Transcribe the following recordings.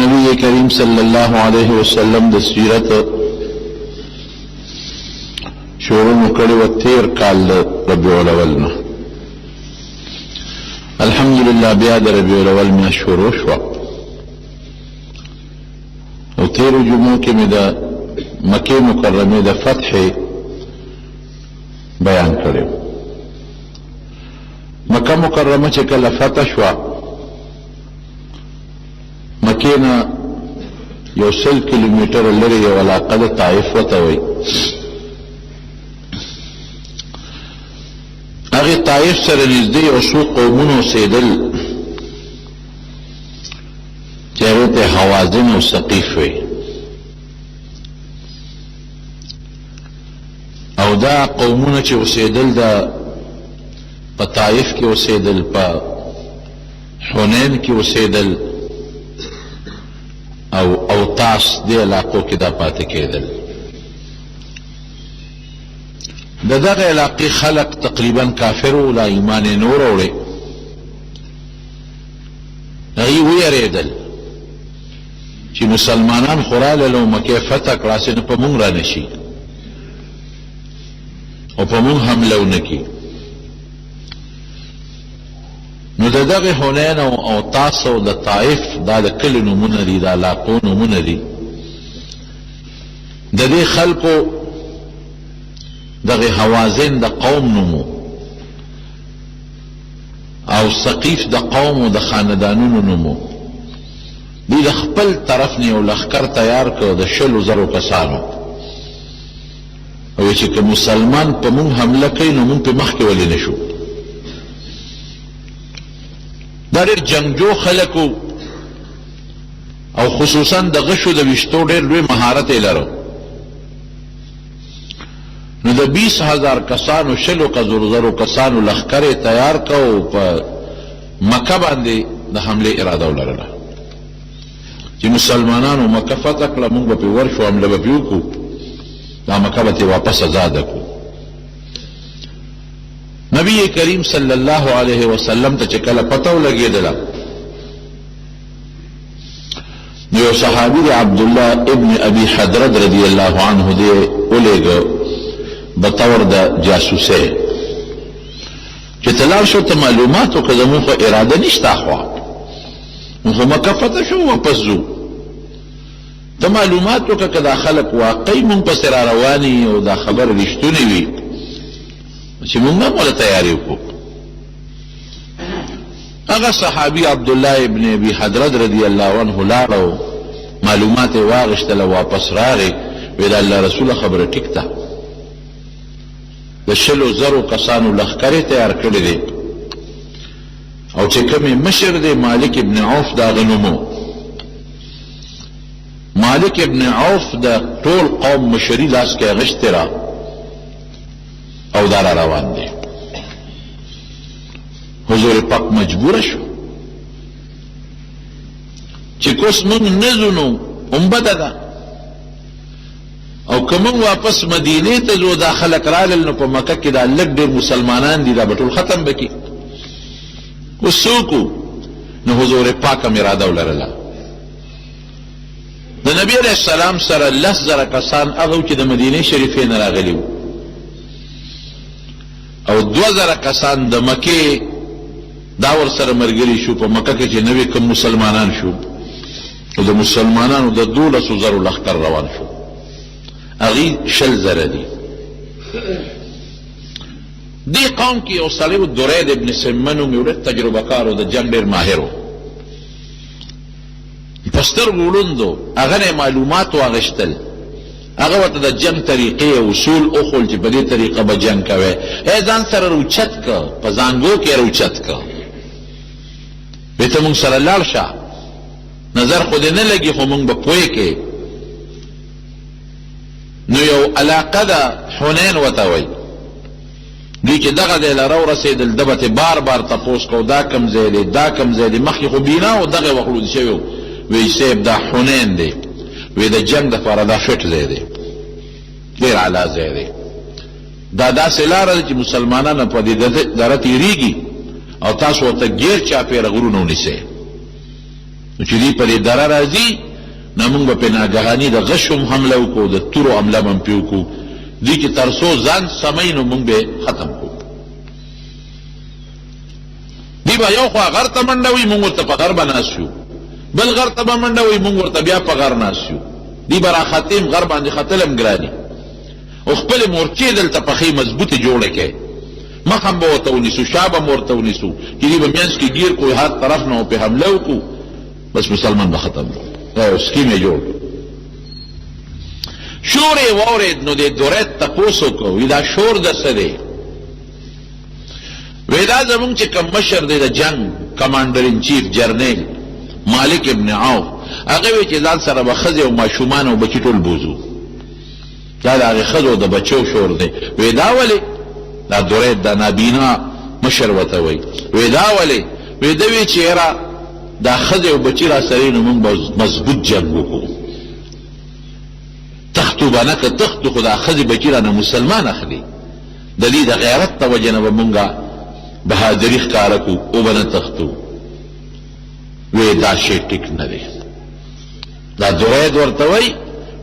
نبی کریم صلی اللہ علیہ وسلم د سیرت شروع مکڑی و تیر کال ربیع الاول نه الحمدللہ بیا د ربیع الاول میں شروع شوا او تیر جمعوں کې می د مکه مکرمه د فتح بیان کړو. مکه مکرمه چې کله فتح شوا مکینا یو 100 کیلومتر لري یو علاقه د طائف وته وي. هغه طائف سره نږدې یو څو قومونو اوسېدل چې هغه ته حوازن او ثقیف وي او دا قومونه چې اوسېدل دا په طائف کې اوسېدل په حنین کې اوسېدل او تاس دی علاقو کې دا پاتې کېدل. د دغه علاقې خلق تقریبا کافر او لا ایمان نور وړي. هغوی ویرېدل چې مسلمانان خوراله لو مکه فتح کړه چې په مونږ را نشي او په مونږ حمله ونکړي. نو د دغه حنین او تاس او د طائف دا د کلي نومونه دي، د علاقو نومونه دي. د دې خلکو دغه حوازن د قوم نومو او ثقیف د قوم او د خاندانونو نومو. دوی د خپل طرف نه یو لښکر تیار کړ د 100,000 کسانو او چې که مسلمان په مونږ حمله کوي نو مونږ په مخکې ولې نه شو. دا ډېر جنګجو خلکو او خصوصا د غشو د ویشتو ډېر لوی مهارت یې لرو. نو د 20,000 کسانو 100,000 کسانو لښکر یې تیار کو په مکه باندې د حملې اراده ولرله چې مسلمانانو مکه فتح کړه مونږ به پرې ورشو حمله به پرې وکړو دا مکه به ترې واپس ازاده کړو. نبی کریم صلی اللہ علیہ وسلم ته چې کله پته ولګېدله نو یو صحابي دی عبدالله ابن ابي حضرت رضی الله عنه دی ولېږه بطور د جاسوسۍ چې ته لاړ شو ته معلومات وکړه زموږ خو اراده نشته خوا موږ خو مکه فتح شو واپس ځو ته معلومات وکړه که دا خلک واقعي مونږ پسې را رواني او دا خبره رښتونې وي چې مونږ هم ولا تیاری وکړو. هغه صحابي عبدالله ابن ابي حضرت رضی الله عنه لاړو معلومات یې واغېستله واپس راغی وی د الله رسوله خبره ټیک ده د 100,000 کسانو لښکر یې تیار کړی دی او چې کوم مشر دی مالک ابن عوف د هغه نوم مالک ابن عوف د ټول قوم مشري لاس کې اخیستې را او دارا روان دی. حضور پاک مجبور شو چې کوس مونږ نه ځو نو هم بده ده او که مونږ واپس مدینې ته ځو دا خلک رالل نو په مکه کې دا لږ ډېر مسلمانان دي دا به ټول ختم به کړي. اوس څوک نو حضور پاک هم اراده ولرله د نبی علیه السلام سره 10,000 کسان هغه چې د مدینې شریفې نه راغلي وو او 2,000 کسان د مکې دا ورسره ملګري شو په مکه کې چې نوی کوم مسلمانان شو او د مسلمانانو د 12,000 لښکر روان شو هغوی 100,000 دي. دې قوم کې یو سړی و درید ابن سمه نوم یو ډېر تجربه کار و د جنګ ډېر ماهر و په سترګو ړوند و هغه نه معلومات واخیستل هغه ورته د جنګ طریقې اصول وښول چې په دې طریقه به جنګ کوی ځان سره روچت که په زانګو کې روچت که وی ته مونږ سره لاړ شه نظر خو دې نه لګي خو مونږ به پوهې کې. نو یو علاقه ده حنین ورته وایي دوی چې دغه ځای له راورسېدل ده به ترې بار بار تپوس کو دا کوم ځای دی دا کوم ځای دی مخکې خو بینا و دغه وخت لود شوی و وی صاحب دا حنین دی وی د جنگ دپاره دا فټ ځای دی ډېر اعلی ځای دی دا داسې لاره ده چې مسلمانان په دې دره تېرېږي او تاسو ورته ګیر چاپېره غرونه ونیسئ نو چې دې پرې دره راځي نو موږ به پې ناګهاني د غشم حمله وکړو د تورو حمله به هم پې وکړو دې کې تر څو ځان سمی نو موږ به ختم کړو دی به یو خوا غر ته منډه وي موږ ورته په غر به ناست شو بل غر ته به منډه وي موږ ورته بیا په غر ناست شو دی به را ختم غر باندې ختل هم ګراني او خپلې مورچې دلته پخې مضبوطې جوړې کړې مخ هم به ورته ونیسو شا به هم ورته ونیسو چې دی به منځ کې ګیر کړو هر طرف نه و پې حمله وکړو بس مسلمان به ختم کړو سکیم یې جوړ شور یې واورېد نو د دورید تپوس وکړو وي دا شور د څه دی وی دا زمونږ چې کوم مشر دی د جنگ کمانډر ان چیف جرنیل مالک ابن عوف هغه وی چې ځان سره به ښځې او ماشومان او بچي ټول بوزو دا د هغې ښځو د بچو شور دی وی دا ولې دا دورید دا نابینا مشر ورته وی وی دا ولې وی ده وی چې یاره دا ښځې او بچي را سره نو موږ به مضبوط جنګ وکړو تختو به نه که تختو خو دا ښځې بچي رانه مسلمان اخلي د دې د غیرت د وجې نه به مونږه بهادري ښکاره کړو او به نه تختو وی دا شی ټیک نه دی دا دورید ورته وی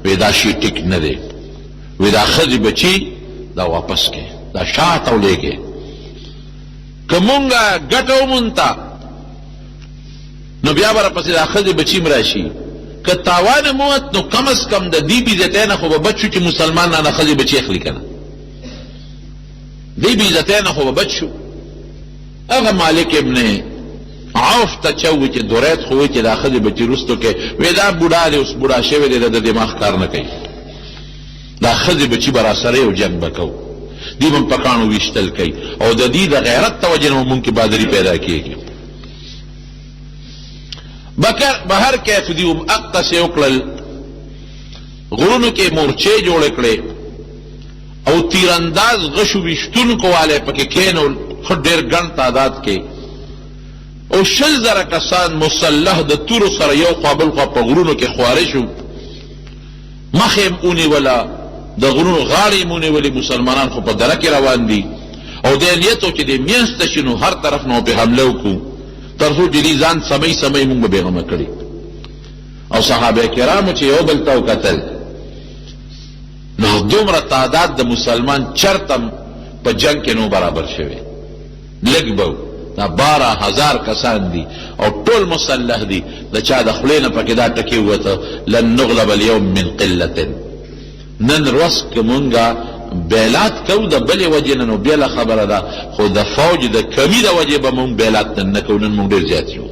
وی دا شی ټیک نه دی وی دا ښځې بچي دا واپس کې دا شاته ولیږې که مونږه ګټه ومونته نو بیا به راپسې دا ښځې بچي م راشي که تاوان موت نو کم از کم د دې بېعزتۍ نه خو به بچ شو چې مسلمان نه ښځې بچي اخلي که نه دې بېعزتۍ نه خو به بچ شو هغه مالک ابن عوف ته چا ووی چې دورید خو وی چې دا ښځې بچي وروستو کې وی دا بوډا دی اوس بوډا شوی دی د دماغ کار نه کوي دا ښځې بچي به راسره یو جنګ به کوو دې به هم په کاڼو ویشتل کوي او د دې د غیرت د وجې نه مونږ کې بادري پیدا کېږي بهر کیف دی هم اقصې وکړل غرونو کې مورچې جوړې کړې او تیرانداز غشو ویشتونکو والی پکې کېنول ښه ډېر ګڼ تعداد کې او 100,000 کسان مسلح د تورو سره یو خوا بل خوا په غرونو کې خواره شو مخ یې ونیوله د غرونو غاړې یې ونیولې مسلمانان خو په دره کې روان دي او دې نیت و چې دې منځ ته شي نو هر طرف نه پې حمله وکړو تر څو چې دې ځان سمی سمی مونږ به بېغمه کړي او صحابه کرامو چې یو بل ته وکتل نو دومره تعداد د مسلمان چرتم په جنگ کې نو برابر شوی لږ به دا 12,000 کسان دي او ټول مسلح دي د چا د خولې نه پکې دا ټکي ووته لن نغلب اليوم من قلة نن ورځ که مونږه بیلات کوو د بلې وجې نه نو بېله خبره ده خو د فوج د کمي د وجې به مونږ بیلات نن نه کوو نن مونږ ډېر زیات یو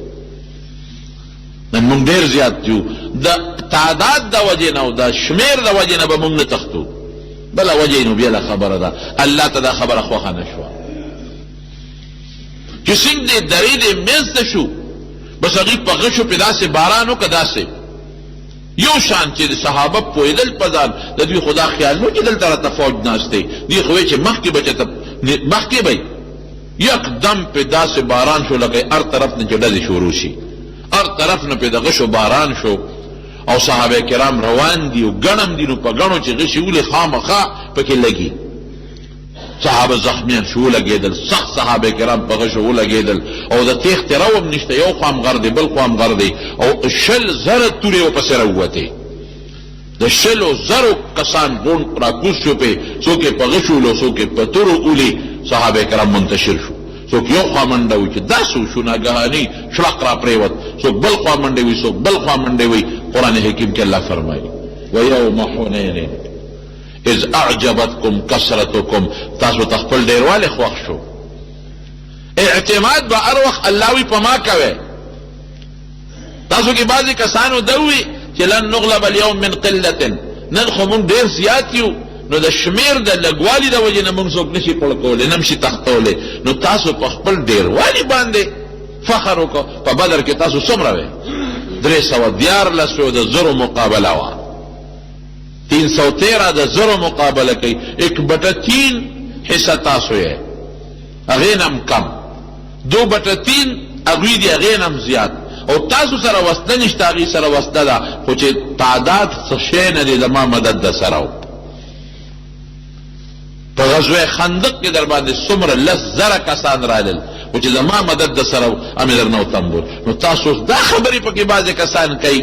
نن مونږ ډېر زیات یو د تعداد د وجې نه او د شمېر د وجې نه به مونږ نه تښتو بله وجې نو بېله خبره ده الله ته دا خبره خوښه نه شوه چې څنګه دې درې دې منځ ته شو بس هغوی په غشو پې داسې باران وکړه داسې یو شان چې د صحابه پوهېدل په ځان د دوی خو دا خیال نو چې دلته راته فوج ناست دی دوی خو چې مخکې به چېرته مخکې به یکدم پې داسې باران شو لکه هر طرف نه چې ډزې شروع شي هر طرف نه پې د غشو باران شو او صحابه کرام روان دي او ګڼم دي نو په ګڼو چې غشي ولې خامخا پکې لګي صحابه زخمیان شو ولګېدل سخت صحابه کرام په غشو ولګېدل او د تېښتې رو هم نشته یو خوا هم غر دی بل خوا هم غر دی او 100,000 تورې ورپسې راووتې د 100,000 کسان غون راکوز شو پې څوک یې په غشو ولو څوک یې په تورو ولي صحابه کرام منتشر شو څوک یو خوا منډه وي چې دا څه وشو ناګهاني شړق را پرېوت څوک بل خوا منډې وي څوک بل خوا منډې وي قرآن حکیم کې الله فرمایي ویوم حنین اذ اعجبتکم کثرتکم تاسو ته خپل ډېروالی خوښ شو اعتماد به هر وخت الله وي په ما کوئ تاسو کې بعضې کسانو ده وي چې لن نغلب اليوم من قلة نن خو مونږ ډېر زیات یو نو د شمیر د لږوالي د وجې نه مونږ څوک نشي پړ کولی نه شي تختولی نو تاسو په خپل ډېروالي باندې فخر وکړو په بدر کې تاسو څومره وی 314 د زرو مقابله وه 313 د زرو مقابله کوي 1/3 حصہ تاسو یې هغې نه هم کم 2/3 هغوی دي هغې نه هم زیات او تاسو سره وسله نشته هغې سره وسله ده خو چې تعداد څه شی نه دی زما مدد د سره و په غزوه خندق کې در باندې څومره 10,000 کسان رالل و چې زما مدد د سره امې درنه وتمبول. نو تاسو دا خبرې پکې بعضې کسان کوي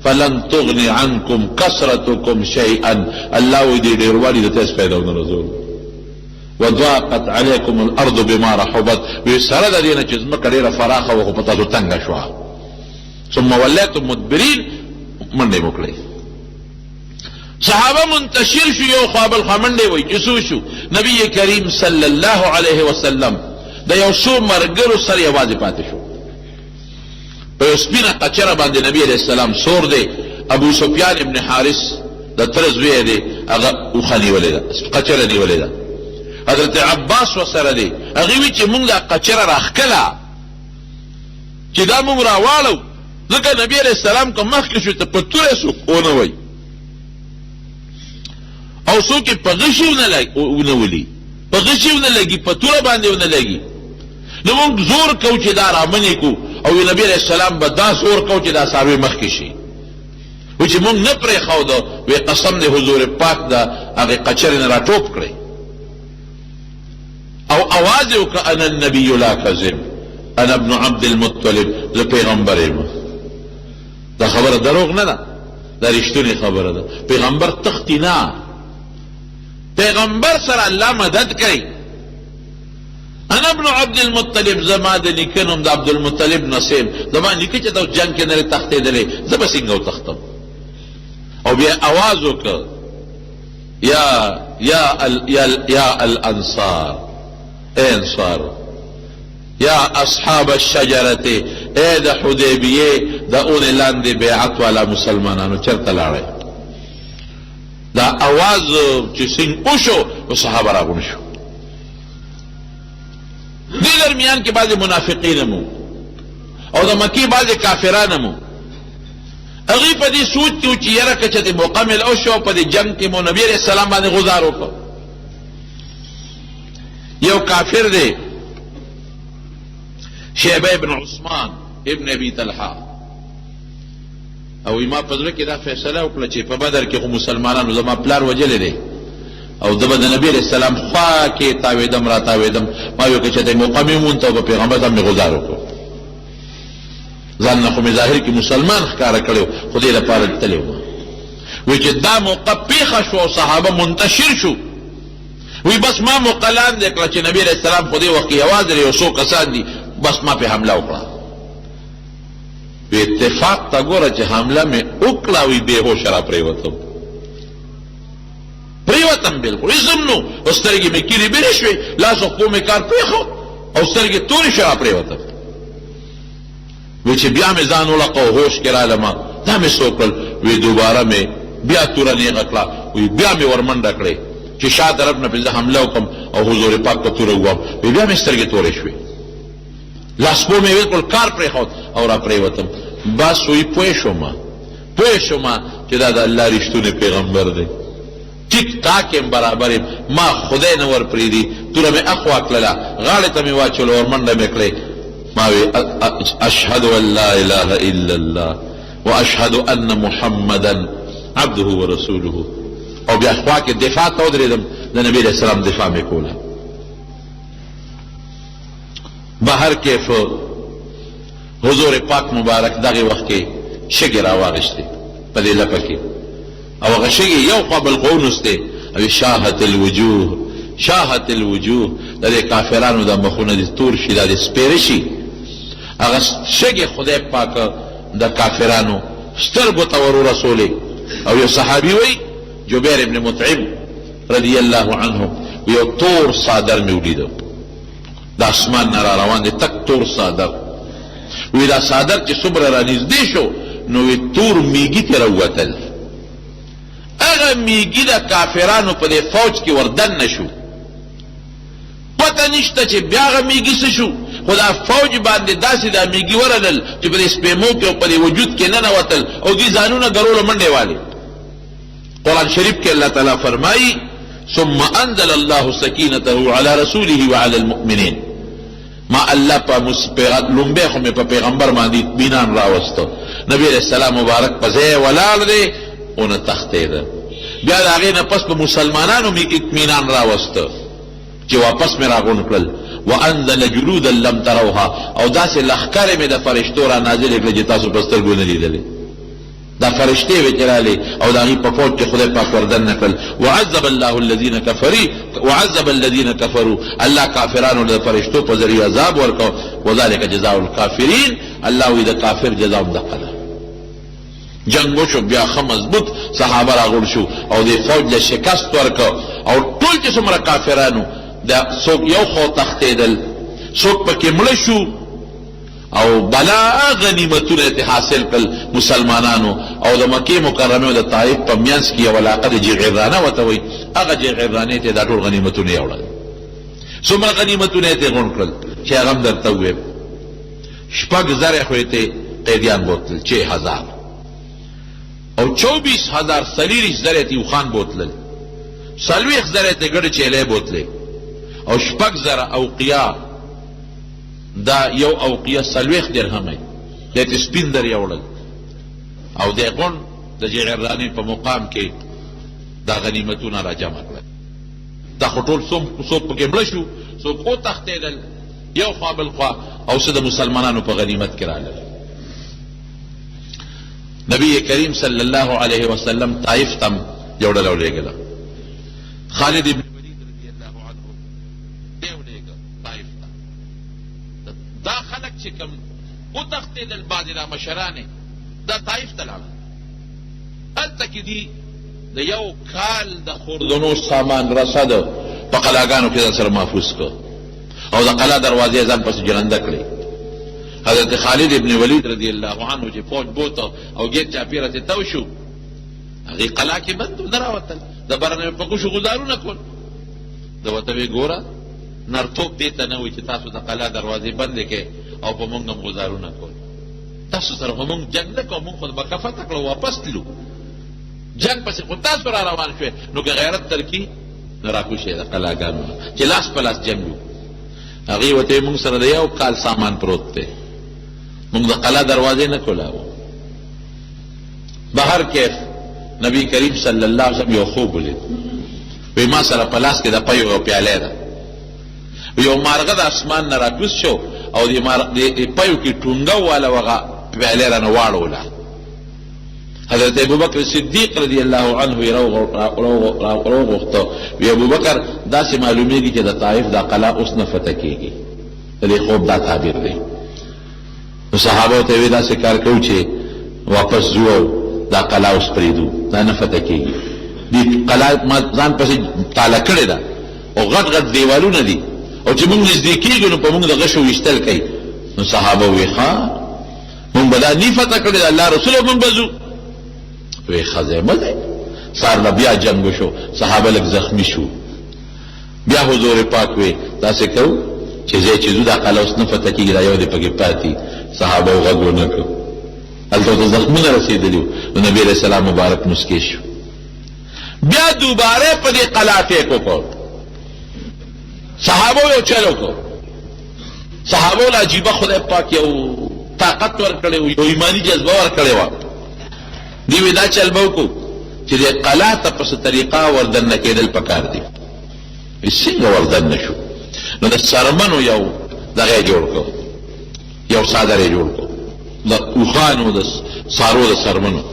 فلن تغني عنكم كثرتكم شيئا. الله وی دې ډېروالي د تاسو پیدا ونه رسول وضاقت عليكم الارض بما رحبت. وی سره د دې نه چې ځمکه ډېره فراخه وه خو په تاسو تنګه شوه. ثم وليتم مدبرين منډې وکړئ. صحابه منتشر شو یو خوا بل خوا منډې وایي چې څو شو. نبی کریم صلی الله علیه وسلم د یو څو ملګرو سره یوازې پاتې شو. په یو سپینه قچره باندې نبی علیه السلام سور دی. ابو سفیان ابن حارث د تره زوی دی هغه اوښه نیولې ده قچره نیولې ده. حضرت عباس ورسره دی. هغې وایي چې موږ دا قچره راښکله چې دا موږ راواړو ځکه نبی علیه السلام که مخکې شو ته په توره څوک ونه وایي او څوک یې په غشي ونه ولي په غشي ونه لګي په توره باندې ونه لګي. نو موږ زور کوو چې دا رامنې کو او نبی علیه السلام به دا زور کوو چې دا څاروی مخکې شي. و چې موږ نه پرېښودو وی قسم دی حضور پاک د هغې قچرې نه راټوپ کړئ او اواز یې وکړه انا النبي لا کذب انا ابن عبد المطلب زه پیغمبر یم. دا خبره دروغ نه ده دا رښتونې خبره ده. پیغمبر تختی نه پیغمبر سره الله مدد کوي. انا ابن عبد المطلب زما د نیکه نوم د عبدالمطلب نسیم زما نیکه چې ته جنګ کې نه دی تښتېدلی زه به څنګه وتښتم. او بیا اواز وکړه یا الانصار اے انصار یا اصحاب الشجرة اے د حدیبیې د اونې لاندې بیعت والا مسلمانانو چرته لاړئ. دا اواز چې څنګه وشو نو صحابه راغونډ شو. دې درمیان کې بعضې منافقین هم او د مکې بعضې کافران هم هغوی په دې سوچ کې و چې یاره که چېرې موقع میلاو شو په دې جنګ کې مو نبي علیه السلام باندې غذار وکړو. یو کافر دی شیبه ابن عثمان ابن ابي طلحه او ما په زړه کې دا فیصله وکړه چې په بدر کې خو مسلمانانو زما پلار وجلی دی او زه به د نبي علیه السلام خوا کې تاوېدم را تاوېدم. ما ویل که چېرته موقع مې وموند او په پیغمبر صاحب مې غذار وکړو. ځان نه خو مې ظاهر کې مسلمان ښکاره کړی خو دې لپاره تللی وم. وایي چې دا موقع پیښه شو او صحابه منتشر شو. وی بس ما موقع لاندې کړه چې نبي علیه السلام په دې وخت کې یوازې یو څو کسان دي بس ما پې حمله وکړه. وی اتفاق ته ګوره چې حمله مې وکړه وی بېهوشه را پرېوتم بلکل ایزم نو او سترګې مې کیرې بېرې شوې لاس او پښو مې کار پرېښود او سترګې تورې شوې را پرېوتم. وی چې بیا مې ځان ولقه او هوش کې رالمه دا مې څه وکړل. وی دوباره مې بیا توره نیغه کړه. وی بیا مې ورمنډه کړې چې شا طرف نه پې زه حمله وکړم او حضور پاک ته توره ووهم. وی بیا مې سترګې تورې شوې لاس پښو مې بلکل کار پرېښود او را پرېوتم. بس وی پوه شوم چې دا د الله رښتونی پیغمبر دی. ټیک ټاک یم برابر یم ما خدای نه ور پرېږدي. توره مې اخوا کړله غاړې ته مې واچولو ورمنډه مې کړې. ما وی اشهد ان لا اله الا الله واشهد ان محمدا عبده ورسوله. او بیا خوا کې دفاع ته ودرېدم د نبي علیه السلام دفاع مې کوله. بهر کیف حضور پاک مبارک دغه وخت کې شګې راواغېستې په دې لپه کې او هغه شګې یو خوا بل خوا ونوستې او شاهت الوجوه د دې کافرانو د مخونه دې تور شي دا دې سپېره شي. هغه شګې خدای پاک د کافرانو سترګو ته ور ورسولې. او یو صحابي وایي جبیر ابن مطعم رضی الله عنه یو تور صادر مې ولیده د اسمان نه را روان دی تک تور صادر. وی دا صادر چې څومره را نږدې شو نو وی تور میږي ترې راووتل. هغه میږي د کافرانو په دې فوج کې وردن نه شو. پته نشته چې بیا هغه میږي څه شو خو دا فوج باندې داسې دا میږي ورلل چې په دې سپېمو کې او په دې وجود کې ننوتل او دوی ځانونه ګرولو منډې والې. قرآن شریف کې الله تعالی فرمایي ثم انزل الله سکینته علی رسوله وعلى المؤمنین. ما الله په لومبی خو مې په پیغمبر باندې اطمینان راوسته. نبی علیہ السلام مبارک په ځای ولاړ دی اونه تښتېده. بیا د هغې نه پس په مسلمانانو مې اطمینان راوسته چې واپس مې راغونډ کړل وانزل جلودا لم تروها، او داسې لښکرې مې د فرشتو را نازلې کړې چې تاسو په سترګو نه لیدلې. دا فرشتې وې چې رالې او د هغې په فوج کې خدای پاک وردن نه کړل. وعذب الله الذین کفروا، الله کافرانو د فرشتو په ذریعه عذاب ورکو. وذلک جزاء الکافرین، الله وی د کافر جزا هم دغه ده. جنگ وشو، بیا ښه مضبوط صحابه راغونډ شو او د فوج له شکست ورکو، او ټول چې څومره کافرانو د څوک یو خوا تښتېدل، څوک پکې مړه شو، او بلا غنیمتونه ته حاصل کړل مسلمانانو. او د مکې مکرمه او د طائف په میانس کې یو علاقه د جغیرانه ورته وایي، هغه جغیرانې ته دا ټول غنیمتونه یې وړل. څومره غنیمتونه یې ته غونډ کړل چې هغه هم درته ووایم. 6,000 خو یې ته قیدیان بوتلل، 6,000 او 24,000 40,000 یې ته اوښان بوتلل، 40,000 یې ته ګډې چیلې بوتلې، او 6,000 اوقیا، دا یو اوقیه 40 درهمه د ته سپین در یوړل. او د غون د جغراني په مقام کې دا غنیمتونه را جمع کړل. دا خټول څوک پکې مړ شو، څوک او تختیدل یو خوا بل خوا، او څه د مسلمانانو په غنیمت کې راغلل. نبی کریم صلی الله علیه وسلم طائف تم یو ډله ولېږله. خالد ابن ولید رضی الله عنه دی ولېږه طائف ته. دا خلک چې کوم وتښتېدل، بعضې را مشرانې دا طائف ته لاړل. هلته کې دي د یو کال د خوردنو سامان رسد په قلاګانو کې ځان سره محفوظ کړ، او د قلا دروازې ځان پسې جلنده کړې. حضرت خالد ابن ولید رضی الله عنه چې فوج بوته او ګیټ چاپېره ته تو شو، هغې قلا کې بند نه راوتل، د بره په ګوشو ګزارونه کول. د ورته ویې ګوره نرتوب دې ته نه وایي چې تاسو د قلا دروازې بندې کړئ او په موږ هم ګزارونه کول. تاسو سره خو موږ جنګ نه کوو، موږ خو به کفته کړو واپس تلو. جنګ پسې خو تاسو را روان شوې، نو که غیرت ترکي نو راکوشئ د قلاګانو نه چې لاس په لاس جنګ وو. هغې ورته ویې موږ سره د یو کال سامان پروت دی، موږ د قلا دروازې نه کولاوو. بهر کیف نبی کریم صلی الله علیه وسلم یو خوب ولید. وی ما سره په لاس کې د پیو یو پیاله ده، یو مارغه د اسمان نه راکوز شو او د پیو کې ټونګه واله وغه پیاله رانه واړوله. حضرت ابوبکر صدیق رضی الله عنه یې راوغوښته. وی ابوبکر داسې معلومیږي چې د طائف دا قلا اوس نه فتح کېږي. د دې خوب دا تعبیر دی. نو صحابو ته وی داسې کار کوو چې واپس ځو او دا قلا اوس پرېږدو، دا نه فتح کېږي. دې قلا ما ځان پسې تاله کړې ده او غټ غټ دیوالونه دي، او چې موږ نږدې کېږو نو په موږ د غشو ویشتل کوي. نو صحابه وی ښه موږ به دا نی فتح کړې ده، الله رسول موږ به ځو. وی ښه ځای مه ځئ. سهار به بیا جنګ وشو، صحابه لږ زخمي شو. بیا حضور پاک وی داسې کوو چې ځای چې ځو دا قلا اوس نه فتح کېږي، دا یو دی پکې پاتې. صحابه غږ ونه کړو، هلته ورته زخمونه رسېدلي وو. نو نبي علیه السلام مبارک مسکی شو. بیا دوباره په دې قلا ټیک وکړ. صحابو یو چل وکړو. صحابو له عجیبه خدای پاک یو طاقت ورکړی و، یو ایماني جذبه ورکړې وه. دوی وی دا چل به وکړو چې دې قلا ته په څه طریقه وردن نه کېدل پکار دي. څنګه وردن نه شو؟ نو د څرمنو یو دغه یې جوړ کړو، یو څادر یې جوړ کړو د اوښانو د څارو د څرمنو،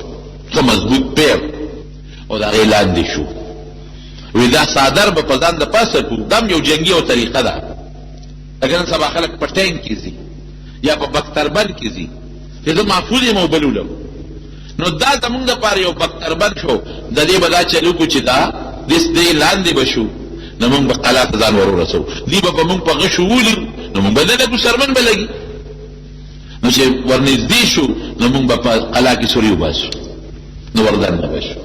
ښه مضبوط پیر، او د هغې لاندې شو. وی دا څادر به په ځان د پاسه کړو. دا هم یو جنګي او طریقه ده. لکه نن سبا خلک په ټینک کې ځي یا په بختربند کې ځي چې زه محفوظ یم او بل ولم. نو دا زمونږ دپاره یو بختربند شو. د دې به دا چل وکړو چې دا دې لاندې به شو، نو موږ به قلا ته ځان ور ورسوو. دوی به په موږ په غشو ولي، نو موږ به نه لګو، څرمن به لګي. نو چې ورنږدې شو نو موږ به په قلا کې سوري وباسو، نو وردن نه به شو.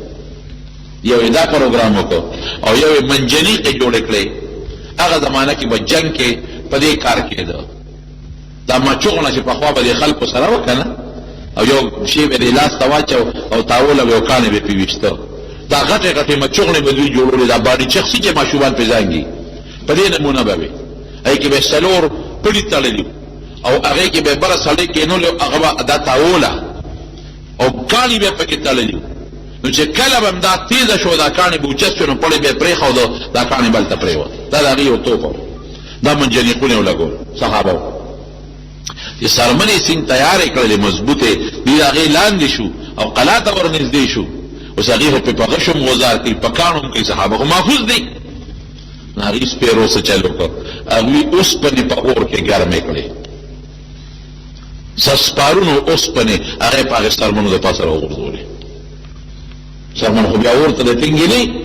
یو یې دا پروګرام وکړو، او یو یې منجنیقې جوړې کړې. هغه زمانه کې به جنګ کې په دې کار کېده. دا مچوغونه چې پخوا به د خلکو سره وه که نه، او یو شی به دې لاس ته واچو او تاول او یو کاڼی به پرې ویشته. دا غټې غټې مچوغنې به دوی جوړولې، دا باډي چخسي چې ماشومان پرې زانګي، په دې نمونه به وي. هغې کې به څلور پړي تړلي او هغې کې به بله سړی کېنولې، هغه به دا تاوله او کاڼي به پکې تړلي. نو چې کله به هم دا تیزه شو، دا کاڼي به اوچت شو، نو پړی به یې پرېښود، دا کاڼي بل ته پرېوت. دا د هغې یو توپ و. دا منجنیقونه ولګول صحابه چې سرمنې سین تیارې کړلې مضبوطې دی هغې لاندې شو او قلا ته ورنږدې شو اوس هغې په غشم غوزار کوي په کاڼو کوي صحابه خو محفوظ دی نو هغې سپېرو څه چل وکړ هغوی اوسپنې په اور کې ګرمې کړې سپارونو اوسپنې هغې په هغې سرمنو د پاسه راوغورځولې سرمن خو بیا اور ته د ټینګې نه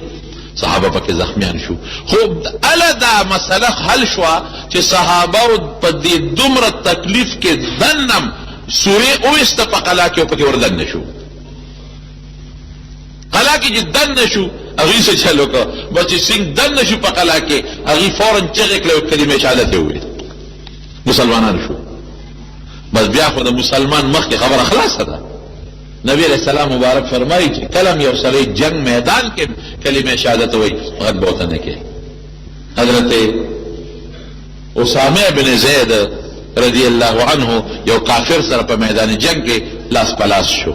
صحابه پکې زخمیان شو خو اله دا مسله حل شوه چې صحابه په دې دومره تکلیف کې دنم سورې اویسته په قلا کې او پکې وردن نه شو قلا کې چې دن نه شو هغوی څه چل وکړه بس چې سنګ دن نه شو په قلا کې هغوی فورا چغې کړې او کلمې شهادت یې وویل مسلمانان شو بس بیا خو د مسلمان مخکې خبره خلاصه ده نبی علیہ السلام مبارک فرمایي چې کلم یو سړی جنگ میدان کې کلمه شهادت وایي غږ به ورته نه کوي حضرت اسامه بن زید رضی الله عنه یو کافر سره په میدان جنگ کې لاس پلاس شو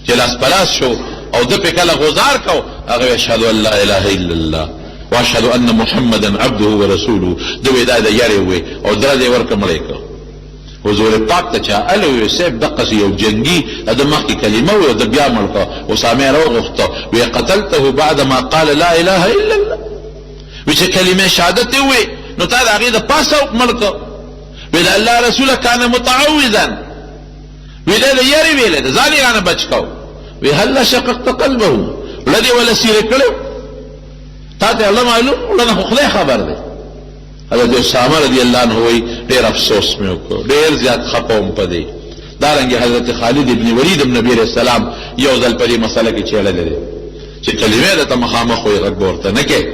چې لاس پلاس شو او د په کله غزار کو هغه اشهد ان لا اله الا الله واشهد ان محمدا عبده ورسوله دوی دا یاري وي او درځي ورکه مړی کو حضور پاک ته چا الو سیب دقه یو جنگي د مخکې کلمه و د بیا ملکه اسامه راغخته وی قتلته بعد ما قال لا اله الا الله وی چې کلمه شهادت وي نو تا د هغې د پاسه ملکه وی د الله رسوله کان متعوذا وی د یاري ویلې د ځان یې رانه بچ کو وی هل شققت قلبه ولدي ولا سیره کړو تا ته الله معلوم ولنه خو خدای خبر دی حضرت اسامه رضی الله عنه وی ډېر افسوس مې وکړو ډېر زیات خپه وم په دې دارنګې حضرت خالد ابن ولید ابن نبی علیہ السلام یو ځل په دې مسله کې چېړلی دی چې کلمې درته مخامخ وایي غږ به ورته نه کوې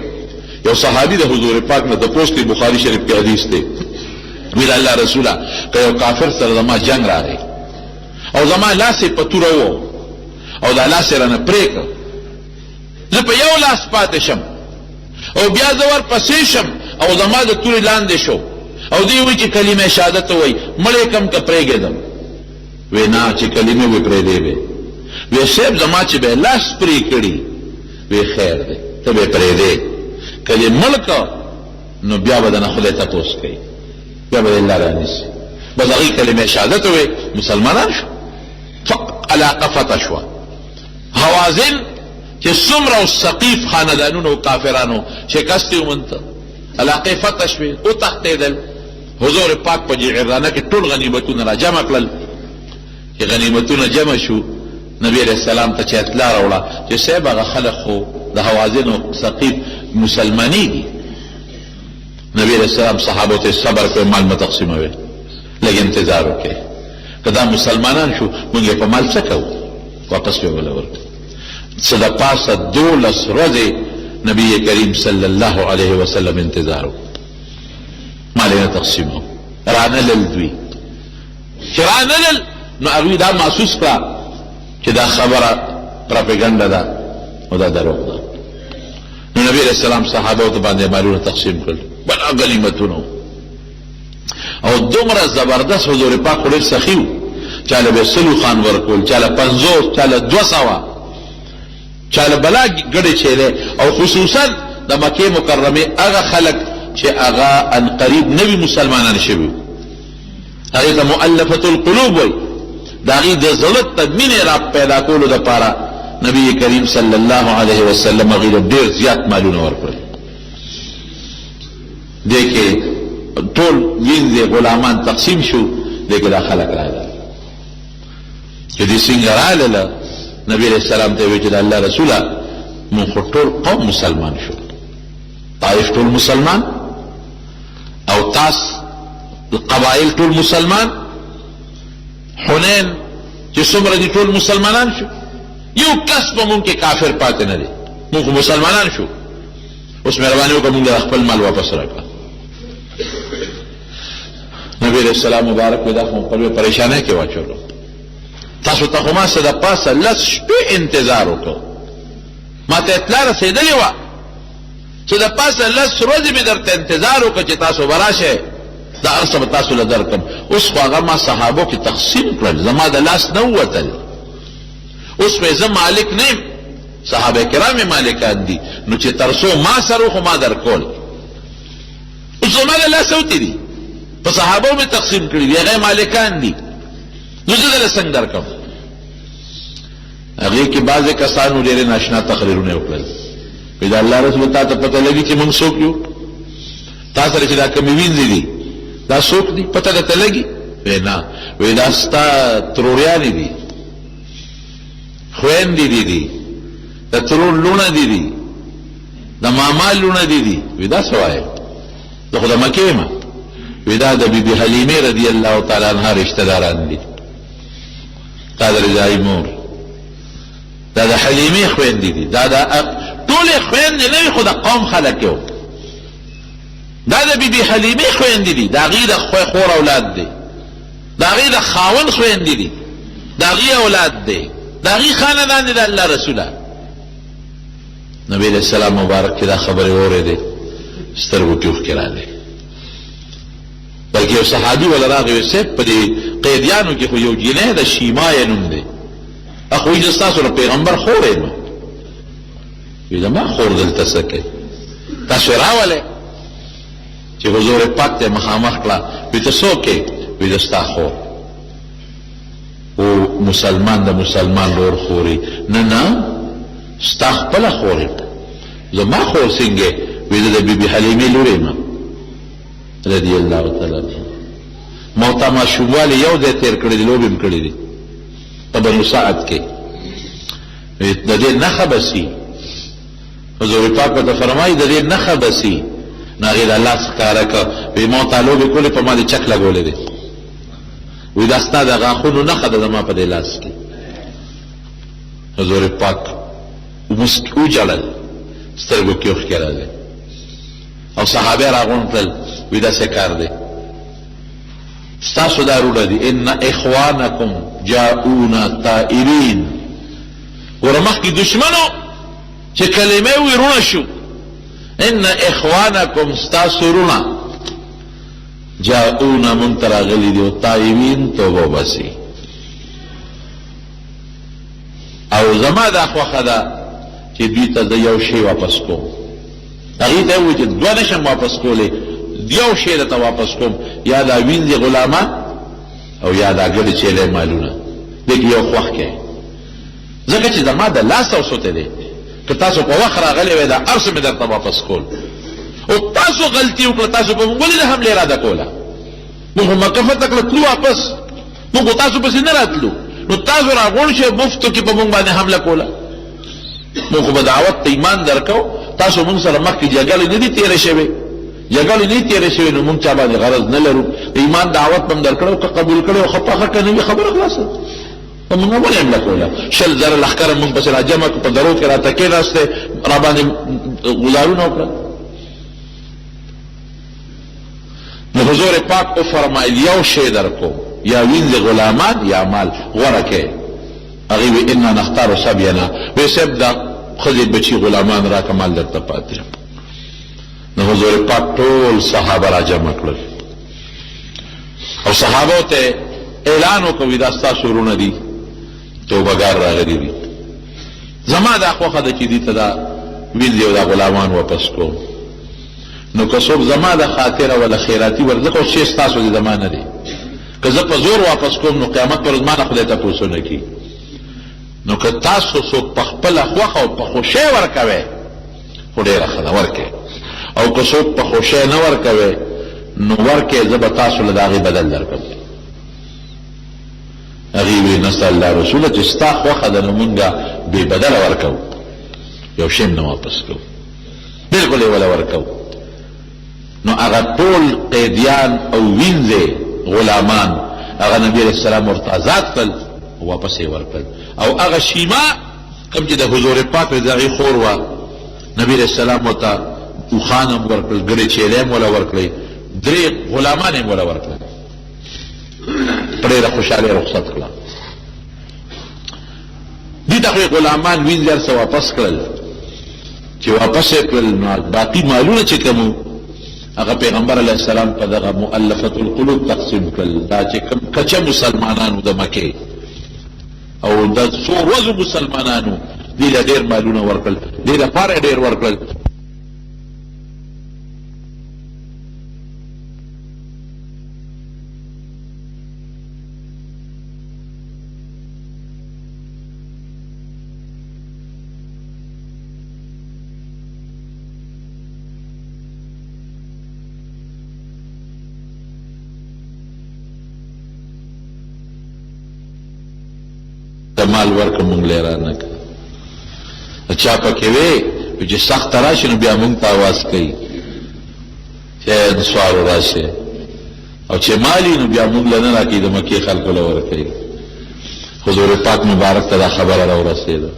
یو صحابي د حضور پاک نه تپوس کوي بخاري شریف کې حدیث دی وی د الله رسوله که یو کافر سره زما جنګ راغی او زما لاس یې په توره و او دا لاس یې رانه پرې کړ زه په یو لاس پاتې شم او بیا زه ورپسې شم او زما د تورې لاندې شو او دی وی چې کلمه شهادت وایي مړی کم که پرېږدم وی نه چې کلمې وی پرېږدی به وی صاحب زما چې به لاس پرې کړي وی خیر دی ته به پرېږدی که دې مړ که نو بیا به دنه خدای تپوس کوي بیا به الله رانیسي بس هغې کلمه شهادت وی مسلمانان شو علاقه فتح شوه حوازن چې څومره او ثقیف خاندانونو او کافرانو شکست یې ومنته علاقې فتح شوې وتښتېدل حضور پاک په جعرانه کې ټول غنیمتونه را جمع کړل چې غنیمتونه جمع شو نبی علیہ السلام ته چې اطلاع راوړه چې صاحب هغه خلق خو د حوازن او ثقیف مسلماني دي نبی علیہ السلام صحابو ته صبر کوي مال مه تقسیموئ لږ انتظار وکړئ که دا مسلمانان شو موږ یې په مال څه کوو واپس به وله ورکړو څه د پاسه 12 ورځې نبی کریم صلی الله علیه وسلم انتظار وکړو مال یې نه تقسیمو رانلل دوی چې رانلل نو هغوی دا محسوس کړه چې دا خبره پراپیګنډه ده او دا دروغ ده نو نبی علیہ السلام صحابه ته باندې مالونه تقسیم کړل بلا غنیمتونه او دومره زبردست حضور پاک ډېر سخي و چاله به سلو خان ورکول چاله 50 چاله 200 چاله بلا ګډې چیرې او خصوصا د مکه مکرمه هغه خلق چې هغه ان قریب نوی مسلمانان شوي هغه ته مؤلفه القلوب وي داغي د زړه تدمینه را پیدا کولو د پاره نبی کریم صلی الله علیه وسلم غیر ډیر زیات مالونه ورکړل دغه ټول وینځه غلامان تقسیم شو دغه د خلق راغله چې دې څنګه رااله نبی علیہ السلام ته وی چې الله رسوله مون ټول قوم مسلمان شو طائف ټول مسلمان او تاس قبائل ټول مسلمان حنین چې څومره دي ټول مسلمانان شو یو کس به مونږ کې کافر پاتې نه دی مونږ مسلمانان شو اوس مهرباني وکړه مونږ خپل مال واپس راکړه نبی علیہ السلام مبارک ودا خو په پریشانه کې واچولو تاسو ته خو ما څه د پاسه لس شپې انتظار وکړو ما ته اطلاع رسېدلې وه چې د پاسه لس ورځې مې درته انتظار وکړه چې تاسو به راشئ دا هر څه به تاسو له درکړم اوس خو هغه ما صحابو کې تقسیم کړل زما د لاس نه ووتل اوس مې زه مالک نه یم صحابه کرام مالکان دي نو چې تر څو ما سره خو ما درکول اوس اوس زما د لاس اوتې دي په صحابو مې تقسیم کړي دي هغه مالکان دي نو زه دله څنګه درکم هغې کې بعضې کسانو ډېرې ناشنا تقریرونه وکړل وایي د الله رسول تا ته پته لګي چې موږ څوک یو تا سره چې دا کمې وینځې دي دا څوک دي پته درته لګي وایي نه وایي دا ستا تروریانې دي خویندې دي د ترور لوڼه دي د ماما لوڼه دي وایي دا څه وایې زه خو د مکې یم وایي دا د بیبي حلیمې رضی الله تعالی عنها رشته داران دي دا د رضایي مور دا د حلیمې خویندې دي دا د ټولې خویندې نه وي خو د قوم خلک یو دا د بیبي حلیمې خویندې دي د هغې د خور اولاد دی د هغې د خاوند خویندې دي د هغې اولاد دی د هغې خاندان دی د الله رسوله نبی علیہ السلام مبارک کې دا خبرې اورېدې سترګو کې اوښکې راغلې بلکې یو صحابي ولا راغی وایي صاحب په دې قیدیانو کې خو یو جنۍ د شیما یې نوم دی اخو وایي زه ستاسو د پیغمبر خور یم وایي زما خور دلته څه کوي تاسو یې راولئ چې حضور پاک ته مخامخ کړه وایي ته څوک یې وایي زه ستا خور او مسلمان د مسلمان ورور خوري نه ستا خپله خور یم زما خور څنګه وایي زه د بیبي حلیمې لور یم رضی الله تعالی عنها ما ته ماشوموالی یو ځای تېر کړی دی لوبې م کړی دي په بنو سعد کې د دې نښه به سي حضور پاک ورته فرمایي د دې نښه به سي نو هغې د الله ښکاره کړه وایي ما ته لوبې کولې په ما دې چک لګولی دی وایي دا ستا د غاښونو نښه ده زما په دې لاس کې حضور پاک وجړل سترګو کې اوښکې راغلې او صحابه راغونډ کړل وایي دا څه کار دی ستاسو دا روډه دي ان اخوانکم جاؤونا طائرین ګوره مخکې دشمنو چې کلمې وي رونه شو ان اخوانکم ستاسو رونه جاؤونا مونږ ته راغلي دي او طائرین توبه وباسي او زما دا خوښه ده چې دوی ته د یو شی واپس کوم هغې ته یې ووایي چې دوه نشم واپس کولی یو شی درته واپس کوم یا دا وینځې غلامان او یا دا ګډې چیلی مالونه دې کې یو خوښ کې ځکه چې زما د لاس اوسوتی دی که تاسو په وخت راغلی وی دا هر څه مې درته واپس کول او تاسو غلطي وکړه تاسو په موږ ولې د حملې اراده کوله موږ خو مکه فتح کړه تلو واپس موږ خو تاسو پسې نه راتلو نو تاسو راغونډ شئ مفتو کې په موږ باندې حمله کوله موږ خو به دعوت ته ایمان درکو تاسو موږ سره مخکې جګړې نه دي تېرې شوې جګړې نه تېرې شوې نو موږ چا باندې غرض نه لرو د ایمان دعوت به م درکړی که قبول کړی او ښه پاخه که نه وي خبره خلاصه په موږ ولې حمله کوله 100 زره لښکره موږ پسې را جمع کړو په درو کې راته کېناستې را باندې ګزارونه وکړه نو حضور پاک وفرمایل یو شی درکو یا وینځې غلامان یا مال غوره کې هغې وی انا نختار سبینا وی صاحب دا ښځې بچي غلامان راکه مال درته پاتې نو حضور پاک ټول صحابه را جمع کړل او صحابو ته اعلان وکړ دا ستاسو وروڼه دي توبهګار راغلي دي زما دا خوښه ده چې دې ته دا وینځې او دا غلامان واپس کوم نو که څوک زما د خاطره ولا خیراتي ورځکه اوس شی ستاسو د زما نه دی که زه په زور واپس کوم نو قیامت پر ورځ ما نه خدای تپوس نه کي نو که تاسو څوک په خپله خوښه او په خوښۍ ورکوئ خو ډېره ښه ده ورکئ او که څوک په خوښۍ نه ورکوئ نو ورکئ زه به تاسو له د هغې بدل درکړم هغې وی نسل الله رسوله چې ستا خوښه ده نو مونږ بې بدله ورکوو یو شی نه واپس کوو بلکل یې وله ورکوو نو هغه ټول قیدیان او وینځې غلامان هغه نبي علیه السلام ورته آزاد کړل واپس یې ورکړل او هغه شیما کوم چې د حضور پاک د هغې خور وه نبي علیه السلام ورته اوښان هم ورکړل ګډې چیلې هم وله ورکړې 3 غلامان هم وله ورکړل په ډېره خوشحالۍ رخصت کړه دې ته خو یې غلامان وینځې هر څه واپس کړل چې واپس یې کړل نو باقي مالونه چې کوم هغه پیغمبر علیه السلام په دغه مؤلفة القلوب تقسیم کړل دا چې کوم کچه مسلمانانو د مکې او د څو ورځو مسلمانانو دې له ډېر مالونه ورکړل دې لپاره ډېر ورکړل مال ورکه مونږ له را نه کړه. چا پکې وې چې سخت راشي نو بیا مونږ ته आवाज کوي چې انصار راشه، او چې مالی نو بیا مونږ له نه راکړي د مکې خلکو له ورکوي. حضور پاک مبارک ته دا خبره راورسېده.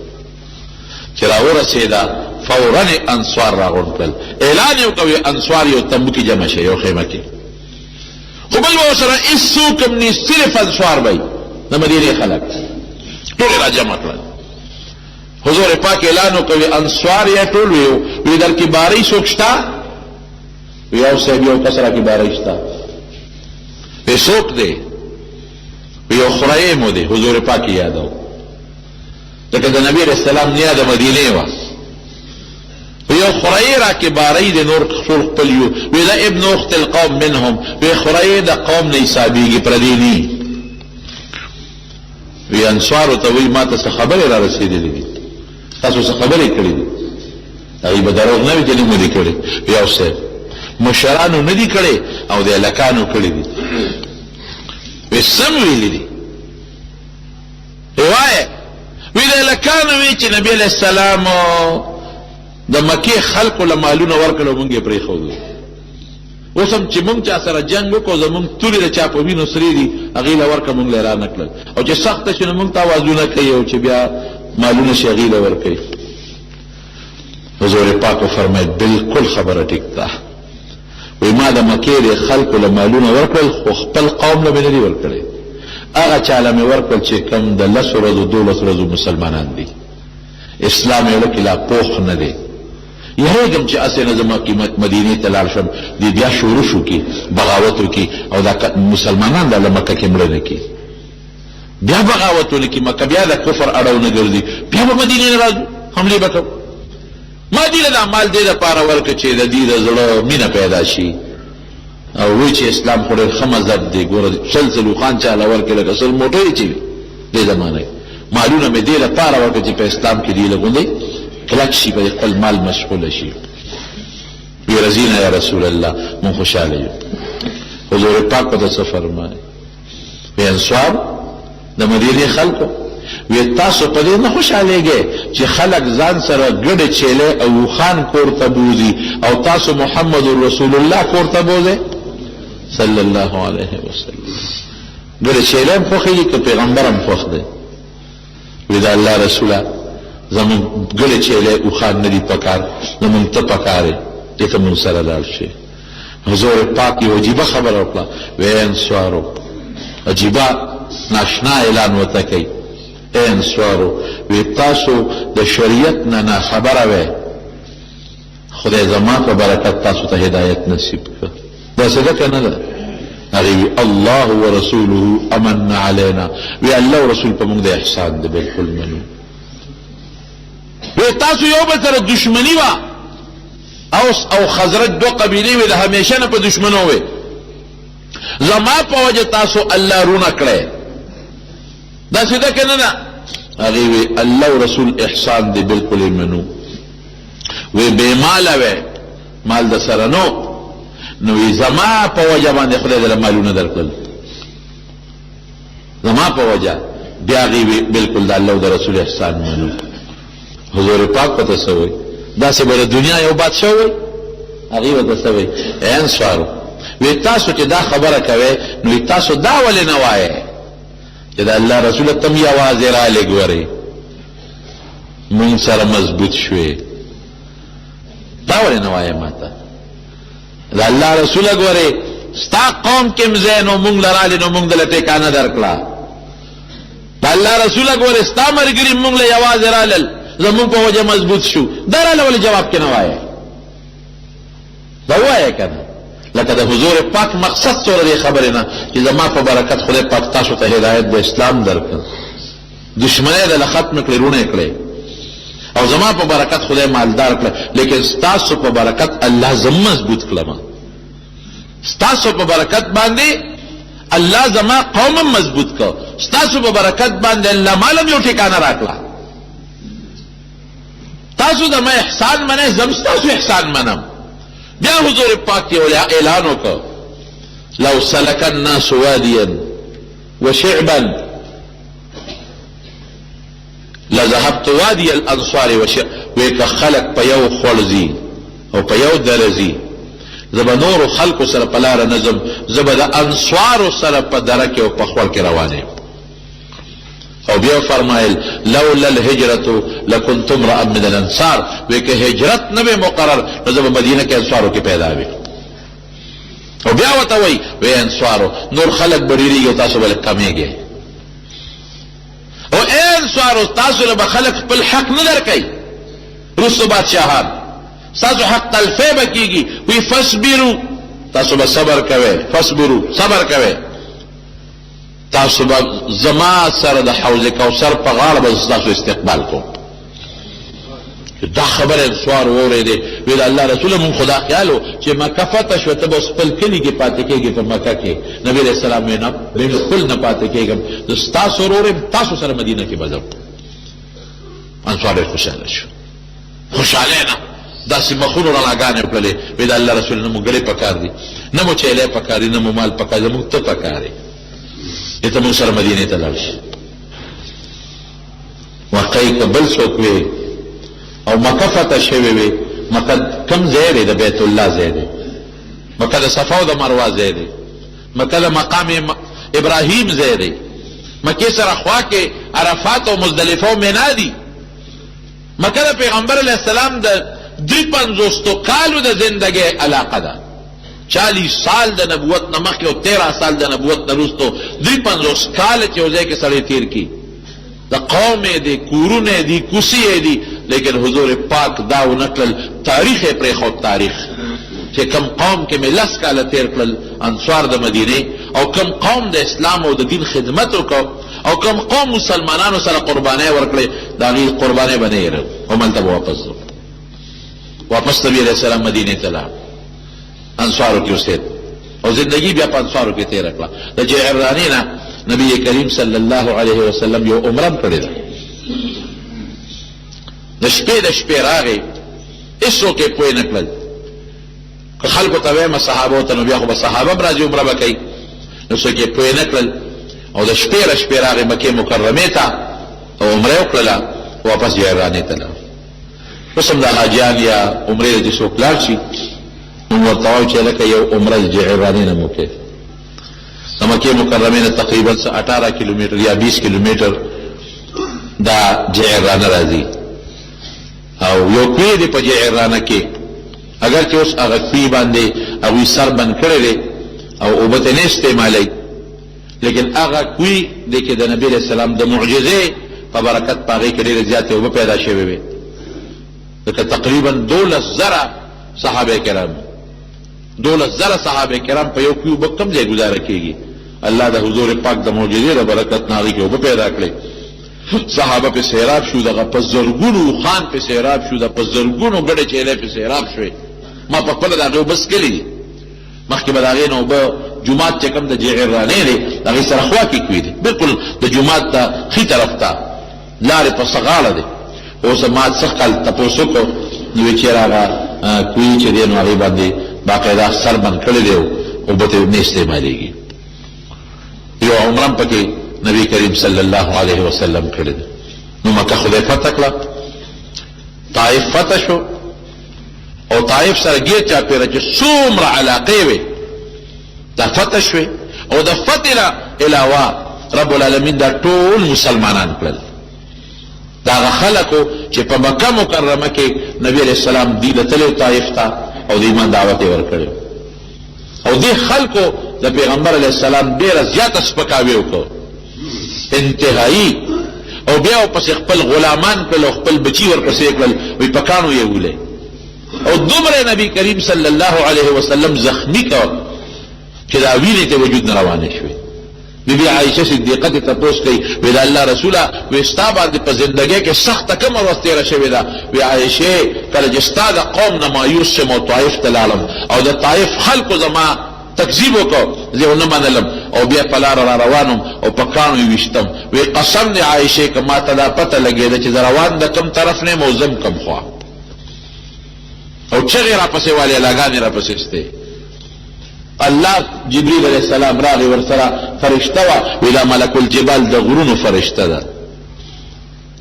چې راورسېده فوراً انصار راغونډ کړل، اعلان یې وکړ انصار یو تمبو کې جمع شي، یو خیمه کې. خو بل به ورسره هېڅوک هم نه، صرف انصار به وي د مدینې خلک ټول را جمع کړل. حضور پاک اعلان وکړ انصار یې ټول وي در کې بارۍ څوک شته؟ یو صاحب یو کس را کې بارۍ شته. وی څوک دی؟ یو خریم دی. حضور پاک یادو لکه د نبی علیہ السلام نیا د مدینې وه. یو خرای را کې بارۍ د نور خپل خپل یو وی دا ابن اخت القوم منهم، وی خرای د قوم نه حسابېږي پردی نه. وی انصارو ته وی ما ته څه خبرې را رسېدلې دي، تاسو څه خبرې کړې دي؟ هغوی به دروغ نه وي چې نه مو دي کړې. یو صاحب مشرانو نه دي کړې او د هلکانو کړې دي. وی سم ویلي دي. وایه وی د هلکانو وی چې نبی علیہ السلام د مکې خلقو له مالونه ورکړل او مونږ یې پرېښودو. اوس هم چې مونږ چا سره جنګ وکړو زمونږ تورې د چا په وینو سرې دي، هغې له ورکړه مونږ له را نه کړل، او چې سخته شي نو مونږ ته اوازونه کوي او چې بیا مالونه شي هغې له ورکوي. حضور پاک وفرمایل بلکل خبره ټیک ده. وی ما د مکې د خلقو له مالونه ورکړل خو خپل قوم له مې نه دي ورکړی. هغه چا له مې ورکړل چې کوم د 10 ورځو 12 ورځو مسلمانان دي، اسلام یې ولکې لا پوخ نه دی. یهېږم چې اسې نه زما مدینې ته لاړ شم، دی بیا شروع شو کې بغاوت وکړي او دا مسلمانان دا له مکه کې مړه نه کړي، بیا بغاوت ولکړي، مکه بیا د کفر اړو نه ګرځي، بیا به مدینې نه راځو حملې به کوو. ما دې له دا مال دې دپاره ورکړه چې د دې د زړه مینه پیدا شي او وایي چې اسلام خو ډېر ښه مذهب دی. ګوره سلسلو خان چاله ورکړي لکه سل موټرې چې وي دې زمانه مالونه مې دې لپاره ورکړه چې په اسلام کې دې لګوندې کلک شي، په خپل مال مشغوله شي. وی رضینا یا رسول الله مونږ خوشحاله یو. حضور پاک په څه فرمایي؟ وی انصار د مدینې خلکو وی تاسو په دې نه خوشحالېږئ چې خلک ځان سره ګډې چیلې او خان کور ته بوځي او تاسو محمد رسول الله کور ته بوځئ صلی الله علیه وسلم. ګډې چیلې هم خوښېږي که پیغمبر هم خوښ دی؟ وی د الله رسوله زمون ګډې چیلې او خان نه دي پکار، زمون ته پکار دی، دې ته مونږ سره لاړ شي. حضور پاک یو عجیبه خبره وکړه. وی انصارو عجیبه ناشنا اعلان ورته کوي. اے انصارو وی تاسو د شریعت نه خبره وی، خدای زما په برکت تاسو ته هدایت نصیب کړه. دا څه ده که نه ده؟ هغې وی الله ورسوله امن علینا، وی الله او رسول په مونږ د احسان دی، بلکل منو. وی تاسو یو بل سره دشمني وه، اوس او خزرج دو قبیلې وې د همیشه نه په دشمنو وې، زما په وجه تاسو الله رونه کړی. داسې ده که نه ده؟ هغې وی الله او رسول احسان دی، بلکل یې منو. وی بې ماله وی، مال د سره نو وی زما په وجه باندې خدای دله مالونه درکړل، زما په وجه. بیا هغې وی بلکل د الله او د رسول احسان منو. حضور پاک پته څه وایي؟ داسې به د دنیا یو بادشاه وایي؟ هغې ورته څه وایي؟ ای انصارو وی تاسو چې دا خبره کوئ نو وی تاسو دا ولې نه وایئ چې د الله رسول ته م یوازې رالې ګورئ مونږ سره مضبوط شوې؟ دا ولې نه وایئ ما ته؟ د الله رسوله ګورئ ستا قوم کې م ځای نو مونږ له رالې نو مونږ دله ټیکانه درکړه. د الله رسوله ګورئ ستا ملګري مونږ له یوازې رالل، زمونږ په وجه مضبوط شو. دا راله ولې جواب کې نه وایئ؟ دا ووایئ که نه؟ لکه د حضور پاک مقصد څوره دی خبرې نه چې زما په برکت خدای پاک تاسو ته هدایت د اسلام درکړ، دشمنۍ دله ختم کړې، رونه کړې، او زما په برکت خدای مالدار کړه. لیکن ستاسو په برکت الله زما مضبوط کړم، ستاسو په برکت باندې الله زما قوم مضبوط کړ، ستاسو په برکت باندې الله مالم یو ټیکانه راکړه. تاسو زما احسان منئ، زم ستاسو احسان منم. بیا حضور پاک یو اعلان وکړ لو سلک الناس وادیا وشعبا لذهبت وادي الانصار وی که خلق په یو خړځي او په یو درځي زبا نور خلق سره په لار نظم زبا د انصار سره په درکه او په خور کې روانه. او بیا فرمایل لولا الهجرة لكنت امرأ من الانصار، وی که هجرت نه به مقرر نو زبا مدینه کې انصارو کې پیدا وي. او بیا وته وی انصارو نور خلق بریریږي او تاسو بل کمیږي. او انصارو تاسو له خلق خپل حق نه درکې، رسو بادشاہان تاسو حق تلفی بکیږي. وی فصبروا، تاسو به صبر کوئ، فصبروا صبر کوئ، تاسو به زما سره د حوض کوثر په غاړه به تاسو استقبال کوم. دا خبر انصار واورېدې، وی د الله رسول مون خدا خیالو چې مکه فتح شوه ته به خپل کلي کې پاتې کېږي په مکه کې. نبی علیہ السلام وی نه بالکل نه پاتې کېږم، ستاسو ورور تاسو سره مدینه کې به ځم. انصار ډېر خوشحاله شو، خوشحاله نه داسې مخونو رڼاګانې وکړلې. وی د الله رسول نه مو ګړې پکار دي، نه مو چیلی پکار دي، نه مو مال پکار دي، زموږ ته پکار دی، ته مونږ سره مدینې ته لاړ شي. واقعي که بل څوک وی او مکه فتح شوې وي، مکه کم ځای دی؟ د بیت الله ځای دی، مکه د صفا او د مروه ځای دی، مکه د مقام ابراهیم ځای دی، مکې سره خوا کې عرفات او مزدلفه او مینا دي. مکه د پیغمبر علیه السلام د 53 کالو د زندګۍ علاقه ده. 40 سال د نبوت نه مخکې او 13 سال د نبوت نه وروسته 53 کال چې یو ځای کې سړی تیر کړي. د قومې دي، کورونه دي، کوڅې دي، لیکن حضور پاک دا ونه کړل. تاریخ یې پرېښود، تاریخ چې کم قوم کې مې 10 کاله تیر کړل انصار د مدینې، او کم قوم د اسلام او د دین خدمت وکړ، او کم قوم مسلمانانو سره قربانۍ ورکړې، د هغې قربانۍ به نه هېرم. هملته به واپس نبي علیه السلام مدینې ته لاړ، انصارو کې اوسېد او زندگی بیا په انصارو کې تېره کړه. د جعرانې نه نبی کریم صلی الله علیه وسلم یو عمره هم کړې ده. د شپې راغی، هېڅوک یې پوه نه کړل. که خلکو ته وایم صحابو ته نو بیا خو به صحابه هم راځي عمره به کوي، نو څوک یې پوه نه کړل. او د شپې راغی مکې مکرمې ته او عمره یې وکړله، واپس جعرانې ته لاړ. اوس هم د حاجیان یا عمرې چې څوک لاړ شي نو ورته وایو چې لکه یو عمره د جعرانې نه مو کوي. د مکې مکرمې نه تقریبا 18 کیلومتر یا 20 کیلومتر دا جعرانه راځي، او یو کوی دی په جعرانه کې. اگر چې اوس هغه کوی باندې هغوی سر بند کړی دی او اوبه ته نه استعمالوي، لیکن هغه کوی دی چې د نبي علیه السلام د معجزې په برکت په هغې کې ډېرې زیاتې اوبه پیدا شوې وې. لکه تقریبا 12,000 صحابه کرام، 12,000 صحابه کرام په یو کې اوبه کم ځای ګزاره کېږي. الله د حضور پاک د معجزې د برکت نه هغې کې اوبه پیدا کړې. صحابه په سیراب شو، دغه په زرګونو خان په سیراب شو، د په زرګونو ګډې چیلې په سیراب شوې. ما په خپله د هغې اوبه څکلې دي. مخکې به د هغې نه اوبه جومات چې کوم د جعرانې دی د هغې سره خوا کې کوي دي، بلکل د جومات ته ښي طرف ته لارې په څه غاړه دی. اوس ما څه کال تپوس وکړو نو ویې چېرې هغه کوي چې دی نو هغې باندې باقاعده سر بند کړی دی او اوبه ته نه استعمالېږي. یو عمره هم پکې نبی کریم صلی الله علیه وسلم کړی دی. نو مکه خدای فتح کړه، طائف فتح شو، او طائف سره ګیر چاپېره چې څومره علاقې وې دا فتح شوې، او د فتح نه علاوه رب العالمین دا ټول مسلمانان کړل. دا هغه خلکو چې په مکه مکرمه کې نبی علیه السلام دی تللی طائف ته او د ایمان دعوت یې ورکړی، او دې خلکو د پیغمبر علیه السلام ډېره زیاته سپکاوی وکړو انتهایی. او بیا ورپسې خپل غلامان کړل او خپل بچي ورپسې کړل، وایي په کاڼو یې ولې. او دومره نبی کریم صلی الله علیه وسلم زخمی کړ چې دا وینې ته وجود نه روانې شوې. بی بی عائشه صدیقه ته تپوس کوي، وی د الله رسوله وی ستا باندې په زندګۍ کې سخته کومه ورځ تېره شوې ده؟ وی عائشې کله چې ستا د قوم نه مایوس شم او طایف ته لاړم او د طایف خلکو زما تکذیب وکړو، زه ونه منلم او بیا په لاره را روانم او په کاڼو یې ویشتم. وی قسم دی عائشې که ما ته دا پته لګېده چې زه روان د کوم طرف نه یم او ځم کوم خوا، او چغې راپسې والې لاګانې راپسې ستې. الله جبريل علیہ السلام راغی ورسره فرشته وه، وی دا ملک الجبال د غرونو فرشته ده،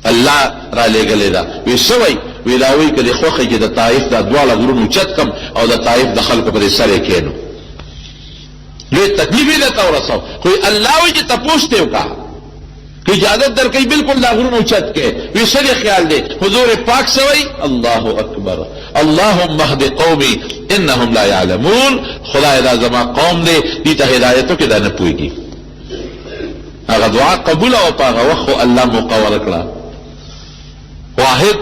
الله را لېږلې ده. وی سوی وی لاوی که د خوښې چې د طائف دا دواړه غرونو چت کم او د طائف د خلکو په دې سر یې کېنو. لوی تکلیف یې درته ورسو، خو الله وی چې تپوس ته وکړه که اجازت درکوي بالکل دا غرونو چت کې. وی څه دې خیال دی؟ حضور پاک سوی الله اکبر اللهم اهد قومي انهم لا يعلمون. خدای دا زما قوم دی، دې ته هدایتو کې دا نه پوهېږي. هغه دعا قبول او په هغه وخت الله موقع ورکړه. واحد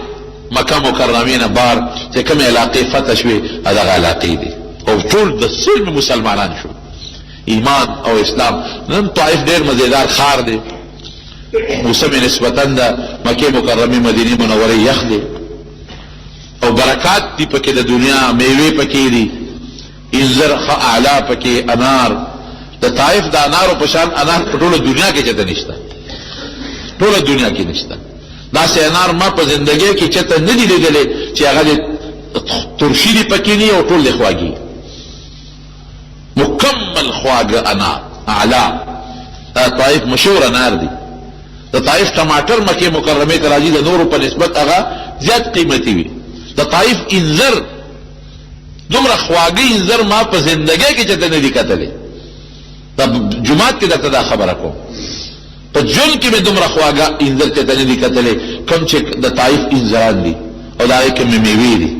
مکه مکرمې نه بار چې کومې علاقې فتح شوې هغه علاقې دي او ټول د سلم مسلمانان شو، ایمان او اسلام. نن طائف ډېر مزیدار ښار دی، موسم نسبتاً د مکې مکرمې مدینې منورې یخ دی او برکات دي پکې، د دنیا میوې پکې دي، انځر ښه اعلی پکې، انار د طائف د انارو په شان انار په ټوله دنیا کې چېرته نشته، ټوله دنیا کې نشته. داسې انار ما په زندګۍ کې چېرته نه دي لیدلې چې هغه د ترشي دي پکې نه او ټول د خواږي، مکمل خواږه انار اعلی. دا طائف مشهور انار دي. د طائف ټماټر مکې مکرمې ته راځي، د نورو په نسبت هغه زیات قیمتي وي. د طائف انځر دومره خواږه انځر ما په زندګۍ کې چېرته نه دي کتلې. دا جمعات کې درته دا خبره کوم، په ژوند کې مې دومره خواږه انځر چېرته نه دي کتلې کوم چې د طائف انځران دي او د هغې کومې میوې دي.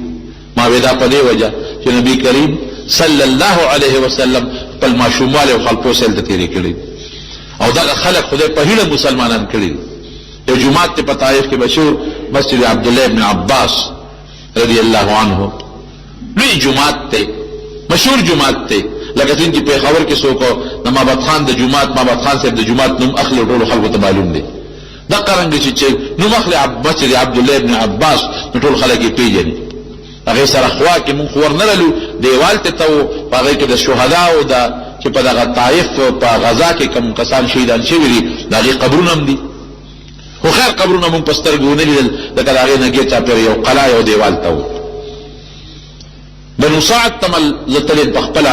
ما وې دا په دې وجه چې نبي کریم صلی الله علیه وسلم خپل ماشوموالی او خلقو سیل ته تېرې کړي او دغه خلک خدای په هیله مسلمانان کړي. یو جومات ته په طائف کې مشهور مسجد عبدالله ابن عباس رضی الله عنه، لوی جومات ته، مشهور جومات ته. لکه څنګه چې پېښور کې څوک د مابد خان د جومات، مابد خان صاحب د جومات نوم اخلي ټولو خلکو ته معلوم دی. دغه رنګ چې نوم اخلي مسجد عبدالله ابن عباس نو ټول خلک یې پېژني. هغې سره خوا کې مونږ خو ورنه رلو، دیوال ته ته و، په هغې کې د شهداو د چې په دغه طائف په غزا کې کوم کسان شهیدان شوي دي د هغې قبرونه هم دي. خو خیر قبرونه مونږ په سترګو ونه لیدل، ځکه د هغې نه ګېر چاپېره یو قلا یو دیوال ته و. بنو سعد ته زه تلې په خپله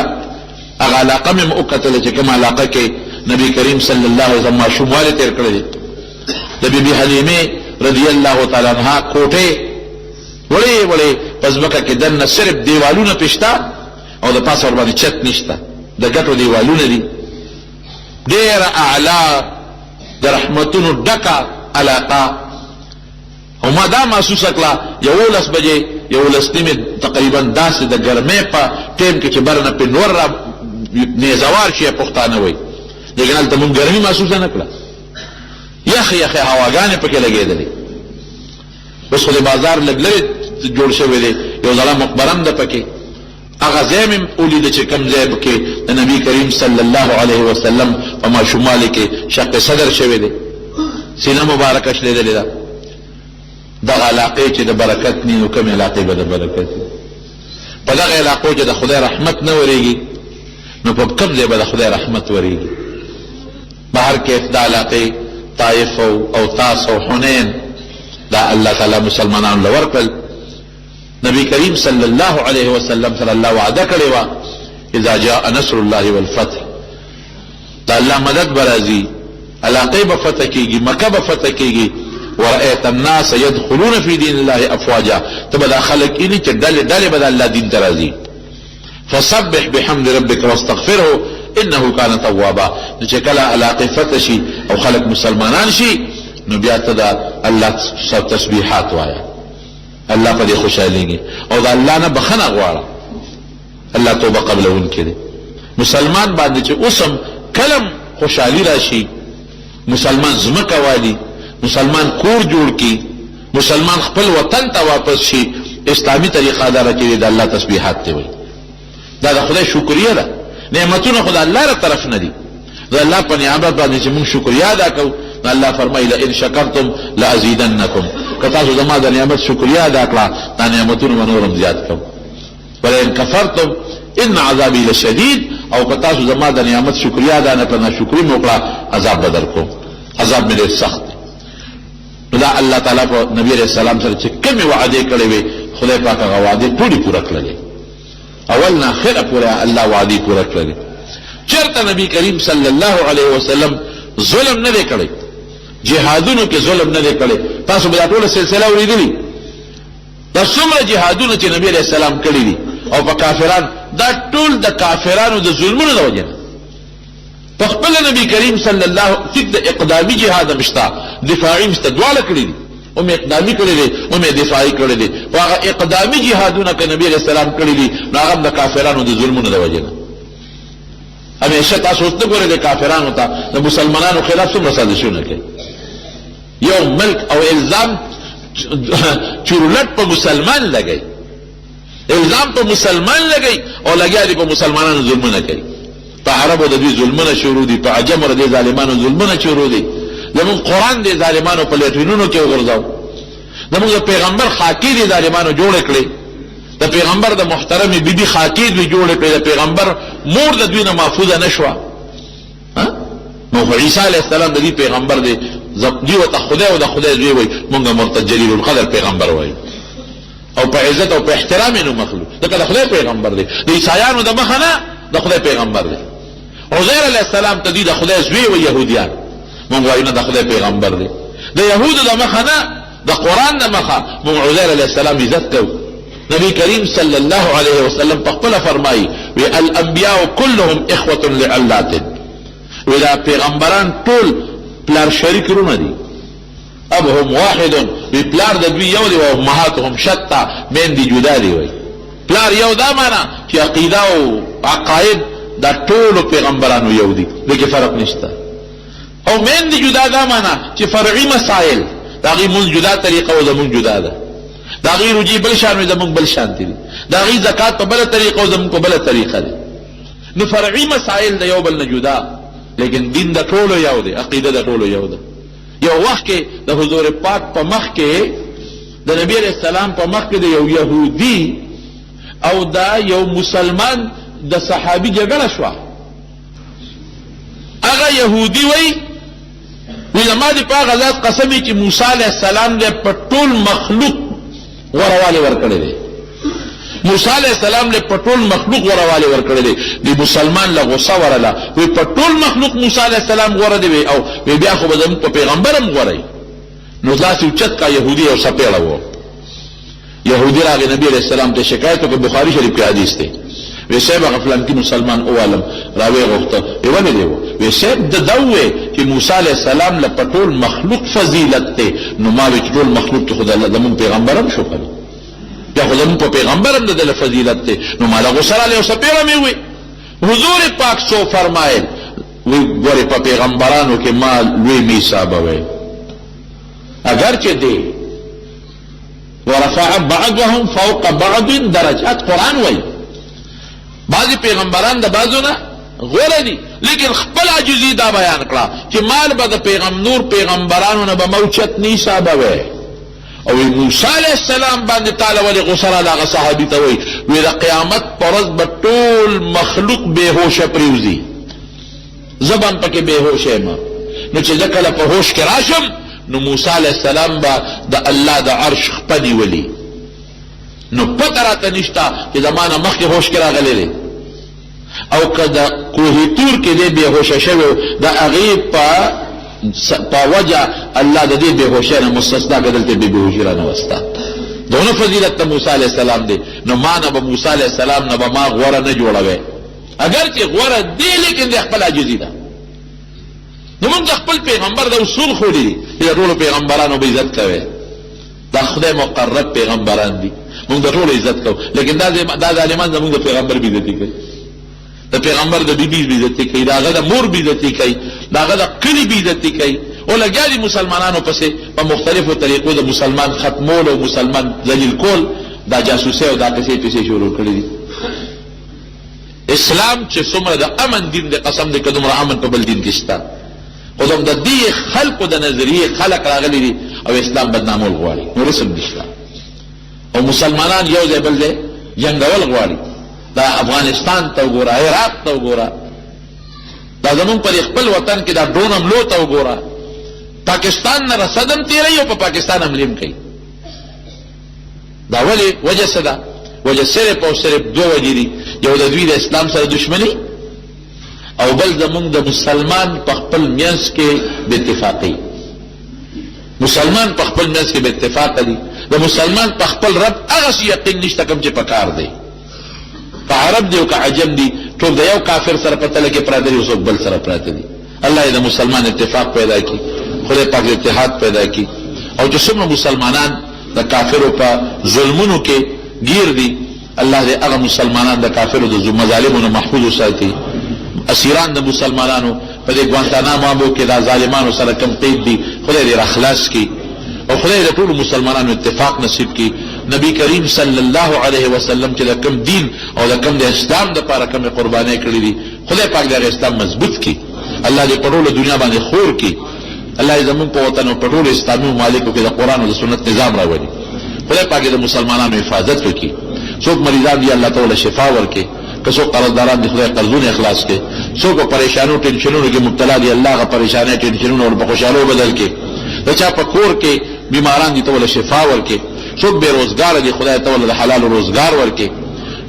هغه علاقه مې وکتله چې کومه علاقه کې نبي کریم صلی الله علیه وسلم ماشوموالی تېر کړی دی. د بیبي حلیمې رضی الله تعالی عنها کوټې وړې وړې په ځمکه کې دننه صرف دیوالونه پې شته او د پاسه ورباندې چت نشته، د ګټو دیوالونه دي. ډېره اعلی د رحمتونو ډکه علاقه. او ما دا محسوسه کړه 11 بجې 11 نیمې تقریبا داسې د ګرمۍ په ټیم کې چې بر نه پې نور را نیزوار شي پښتانه وایي، لیکن هلته مونږ ګرمي محسوسه نه کړه، یخې یخې هواګانې پکې لګېدلې. اوس خو د بازار لږ لرې جوړ شوی دی، یو زړه مقبره هم ده پکې. هغه ځای مې ولیده چې کوم ځای کې د نبي کریم صلی الله علیه وسلم په ماشوموالي کې شق صدر شوی دی، سینه مبارکه شلېدلې ده. دغه علاقې چې د برکت نی نو کومې علاقې به د برکت وي؟ په دغه علاقو چې د خدای رحمت نه ورېږي نو په کوم ځای به د خدای رحمت ورېږي؟ بهر کیف دا علاقې طائف او تاس او حنین دا الله تعالی مسلمانانو له ورکړل. نبی کریم صلی الله علیه وسلم سره الله وعده کړې وه اذا جاء نصر الله والفتح، دا الله مدد به راځي، علاقې به فتح کېږي، مکه به فتح کېږي. ورأيت الناس يدخلون في دين الله افواجا، تبا دا خلق اینی چه ڈالے بدا اللہ دین ترازی. فسبح بحمد ربك واستغفره انه كان توابا. نو چه کلا علاقه فتح شي او خلق مسلمانان شي نو بیا تدا اللہ سب تسبیحات وایا، اللہ پا دی خوشحالیږي او دا اللہ نه بخنه غواړه، اللہ توبه قبلون کړي. مسلمان باندې چې اوسم کلم خوشحالی راشي، مسلمان زمکه والی، مسلمان کور جوړ کی، مسلمان خپل وطن ته واپس شي، اسلامی طریقه داره کې د الله تسبیحات ته وي. دا د خدای شکریه ده. نعمتونه خدای الله تر طرف نه دي، د الله په نعمت باندې چې موږ شکریا ادا کوو. الله فرمایي ان شکرتم لازیدنکم، که تاسو زما د نعمت شکریا ادا کړه دا نعمتونه نورم زیات کوم. ولئن کفرتم ان عذابی لشدید، او که تاسو زما د نعمت شکریا ادا نه کړه شکرې مو کړه عذاب بدر کوم، عذاب مې ډېر سخت. دا الله تعالی په نبی علیہ السلام سره چې کومې وعدې کړې وي خدای پاک هغه وعدې ټولې پوره کړلې، اول نه اخره پوره الله وعدې پوره کړلې. چېرته نبی کریم صلی الله علیه وسلم ظلم نه دی کړی، جهادونو کې ظلم نه دی کړی، تاسو به دا ټوله سلسله اورېدلي دا څومره جهادونه چې نبی علیہ السلام کړي دي او په کافران دا ټول د کافرانو د ظلمونو د وجه په خپل نبی کریم صلی الله علیه وسلم اقدامي جهاد مشتا دفاعي مشتا دواړه کړي دي هم اقدامي کړي دي هم دفاعي کړي دي هغه اقدامي جهادونه چې نبی علیہ السلام کړي دي هغه د کافرانو د ظلمونو د وجه همیشه تاسو څه ګورئ د کافرانو ته د مسلمانانو خلاف څومره سازشونه کوي یو ملک او الزام چورلټ په مسلمان لګي الزام په مسلمان لګي او لګیا دي په مسلمانانو ظلمونه کوي په عربو د دې ظلمونه شروع دي په عجم د ظالمانو ظلمونه شروع دي زمون قران د ظالمانو په لټرینونو کې وګرځاو زمون پیغمبر خاکی دي ظالمانو جوړ کړي د پیغمبر د محترم بیبي خاکی دي جوړ کړي د پیغمبر مور د دوی نه محفوظه نشوه نو عیسی علیه السلام د دې پیغمبر دی زبدی او خدای او د خدای دوی وای مونږه مرتد جلیل القدر پیغمبر وای او په عزت او په احترام نو مخلوق دغه د خدای پیغمبر دی د عیسایانو د مخه نه د خدای پیغمبر دی عزیر علیه السلام ته دی د خدای زوی او يهوديان مونږ وایو د خدای پیغمبر دی د يهودو د مخه نه د قران د مخه مونږ عزیر علیه السلام عزت کوو نبی کریم صلی الله علیه وسلم په خپل فرمایي وی الانبیاء كلهم اخوه لعلات ودا پیغمبران ټول پلار شریک رونه دي ابهم واحد وی پلار د دوی یو دی او امهاتهم شتا مین دي جدا دي وی پلار یو دا معنا چې عقیده او عقاید دا ټول پیغمبرانو یو دي دغه فرق نشته او مین دي جدا دا معنا چې فرعي مسائل دا غي مون جدا طریقه او زمون جدا ده دا غي رجی بل شان زمون بل شان دي دا غي زکات په بل طریقه او زمون په بل طریقه دي نو فرعي مسائل د یو بل نه جدا لیکن دین د ټولو یو دی عقیده د ټولو یو ده یو وخت کې د حضور پاک په مخ کې د نبی علیہ السلام په مخ کې د یو يهودي او دا یو مسلمان د صحابي جګړه شو هغه يهودي وی زما دي په غزاد قسمي چې موسی علیہ السلام له په ټول مخلوق ورواله ورکړي دي موسی علیہ السلام له پټول مخلوق ورواله ورکړل دي د مسلمان له غصه ورلا وی پټول مخلوق موسی علیہ السلام ور دي او بیا خو به په پیغمبرم غوري نو ځاسي چت کا يهودي او سپېړه وو يهودي راغی نبی علیہ السلام ته شکایت وکړ بخاری شریف کې حدیث دی وی صاحب غفلان کی مسلمان او عالم راوي غوښته ونه دی وی صاحب د دوه چې موسی علیہ السلام له پټول مخلوق فضیلت ته نو ما وی ټول مخلوق ته خدای الله زمون پیغمبرم شو کړ یا خدای په پیغمبرم د فضیلت ته نو مالا غسل علیه سپیره می وی حضور پاک سو فرمایل وی ګوره په پیغمبرانو کې ما لوی میثاق وی اگر چې دی ورفع بعضهم فوق بعض درجات قران وی بعضی پیغمبران د بعضونه غوړه دي لیکن خپل عجزی دا بیان کړه چې مال به د پیغمبر پیغمبرانو نه به موچت نه حساب وی او موسی علیہ السلام باندې تعالی ولی غسل علی صحابی ته وی د قیامت پرز به ټول مخلوق بے ہوش پریوزی زبان پکې بے ہوش ما نو چې کله په ہوش کې راشم نو موسی علیہ السلام با د الله د عرش خپدی ولی نو پته راته نشتا چې زمانہ مخکې ہوش کې راغلی او کدا کوه تور کې دې بے ہوش شوی د هغه په وجه الله د دې بے ہوشی نه مستثنا کړل ته بے ہوشی را نه وستا دونه فضیلت ته موسی علیہ السلام دی نو ما نه به موسی علیہ السلام نه به ما غوړه نه جوړوي اگر چې غوړه دی لیکن د خپل عجزی ده نو موږ خپل پیغمبر د اصول خو دي چې ټول پیغمبرانو به عزت کوي دا خدای مقرب پیغمبران دي موږ ټول عزت کوو لیکن دا ظالمان زموږ د پیغمبر به عزت کوي د پیغمبر د بیبي به عزت کوي داغه د مور به عزت کوي داغه د کلی به عزت کوي او لګیا دي مسلمانانو پسې په مختلفو طریقو د مسلمان ختمول او مسلمان ذلیل کول دا جاسوسي او دا کیسې شروع کړې دي اسلام چې څومره د امن دین د قسم دې کدومره امن په بل دین کې شته خدام د دې خلقو د نظریه خلق راغلي دي او اسلام بدنامول غواړي نو رسم نشته او مسلمانان یو ځای بل ځای جنگول غواړي دا افغانستان ته وګوره عراق ته وګوره دا زمون پر خپل وطن کې دا ډرون حملو ته وګوره پاکستان نه رسدم تیری او په پاکستان حملیم کوي دا ولی وجه صدا وجه صرف او صرف دو وجې دي یو د دوی د اسلام سره دشمنی او بل زمون د مسلمان په خپل میانس کې د اتفاقی مسلمان په خپل منځ کې به اتفاق لري د مسلمان په خپل رب هغه شی یقین نشته کوم چې پکار دی په عرب دی او که عجم دی ټول د یو کافر سره په تله کې پراته دي او څوک بل سره پراته دي الله دې د مسلمان اتفاق پیدا کړي خدای پاک اتحاد پیدا کړي او چې څومره مسلمانان د کافرو په ظلمونو کې گیر دي الله دې هغه مسلمانان د کافرو د مظالمونو محفوظ وساتي اسیران د مسلمانانو په دې ګوانتانامو کې د ظالمانو سره کم قید دي خدای دې راخلاص کړي او خدای دې ټول مسلمانانو اتفاق نصیب کړي نبی کریم صلی الله علیه وسلم چې د کم دین او د کم د اسلام د لپاره کوم قرباني کړې دي خدای پاک دې اسلام مضبوط کړي الله دې په ټول دنیا باندې خور کړي الله دې زموږ په وطن او په ټول اسلامي ممالکو کې د قران او د سنت نظام راوړي خدای پاک دې مسلمانانو حفاظت وکړي څوک مریضان دي الله تعالی شفا ورکړي که څوک قرضداران دي خدای قرضونه اخلاص کړي څوک پریشانو ټینشنونو کې مبتلا دي الله غ پریشانه ټینشنونو او په خوشاله بدل کړي دا چا په کور کې بیماران دي ته شفا ورکړي څوک بے روزگار دي خدای تعالی د حلال روزگار ورکړي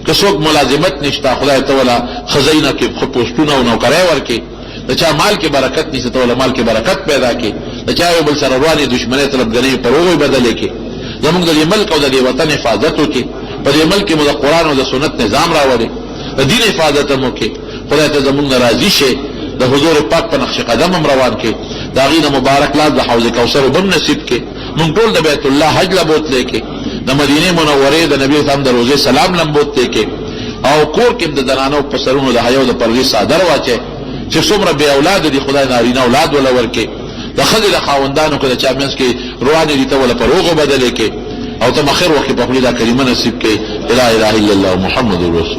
که څوک ملازمت نشته خدای تعالی خزینه کې خو پوسټونه او نوکرای ورکړي دا چا مال کې برکت نشته تعالی مال کې برکت پیدا کړي دا چا یو بل سره رواني دشمنی طلبګنی پر وګي بدل کړي زموږ د ملک او د وطن حفاظت وکړي په دې ملک کې مو د قران او د سنت نظام راوړي د دین حفاظت مو کې خدای ته زموږ راضي شي د حضور پاک په نقش قدم هم روان کې دا غینه مبارک لاس د حوض کوثر وبم نصیب کې مونږ ټول د بیت الله حج لبوت لیکي د مدینه منوره د نبی صلی الله علیه وسلم سلام لمبوت لیکي او کور کې د زنانو په سرونو د حیا د پردي صادر واچي چې څومره به اولاد دي خدای نارینه اولاد ولا ورکي د خځې د خاوندانو کې د چا منځ کې رواني دي ته ولا پروغه بدل کې او ته مخیر وخت په خپل دا کلمه نصیب کې لا اله الا الله محمد رسول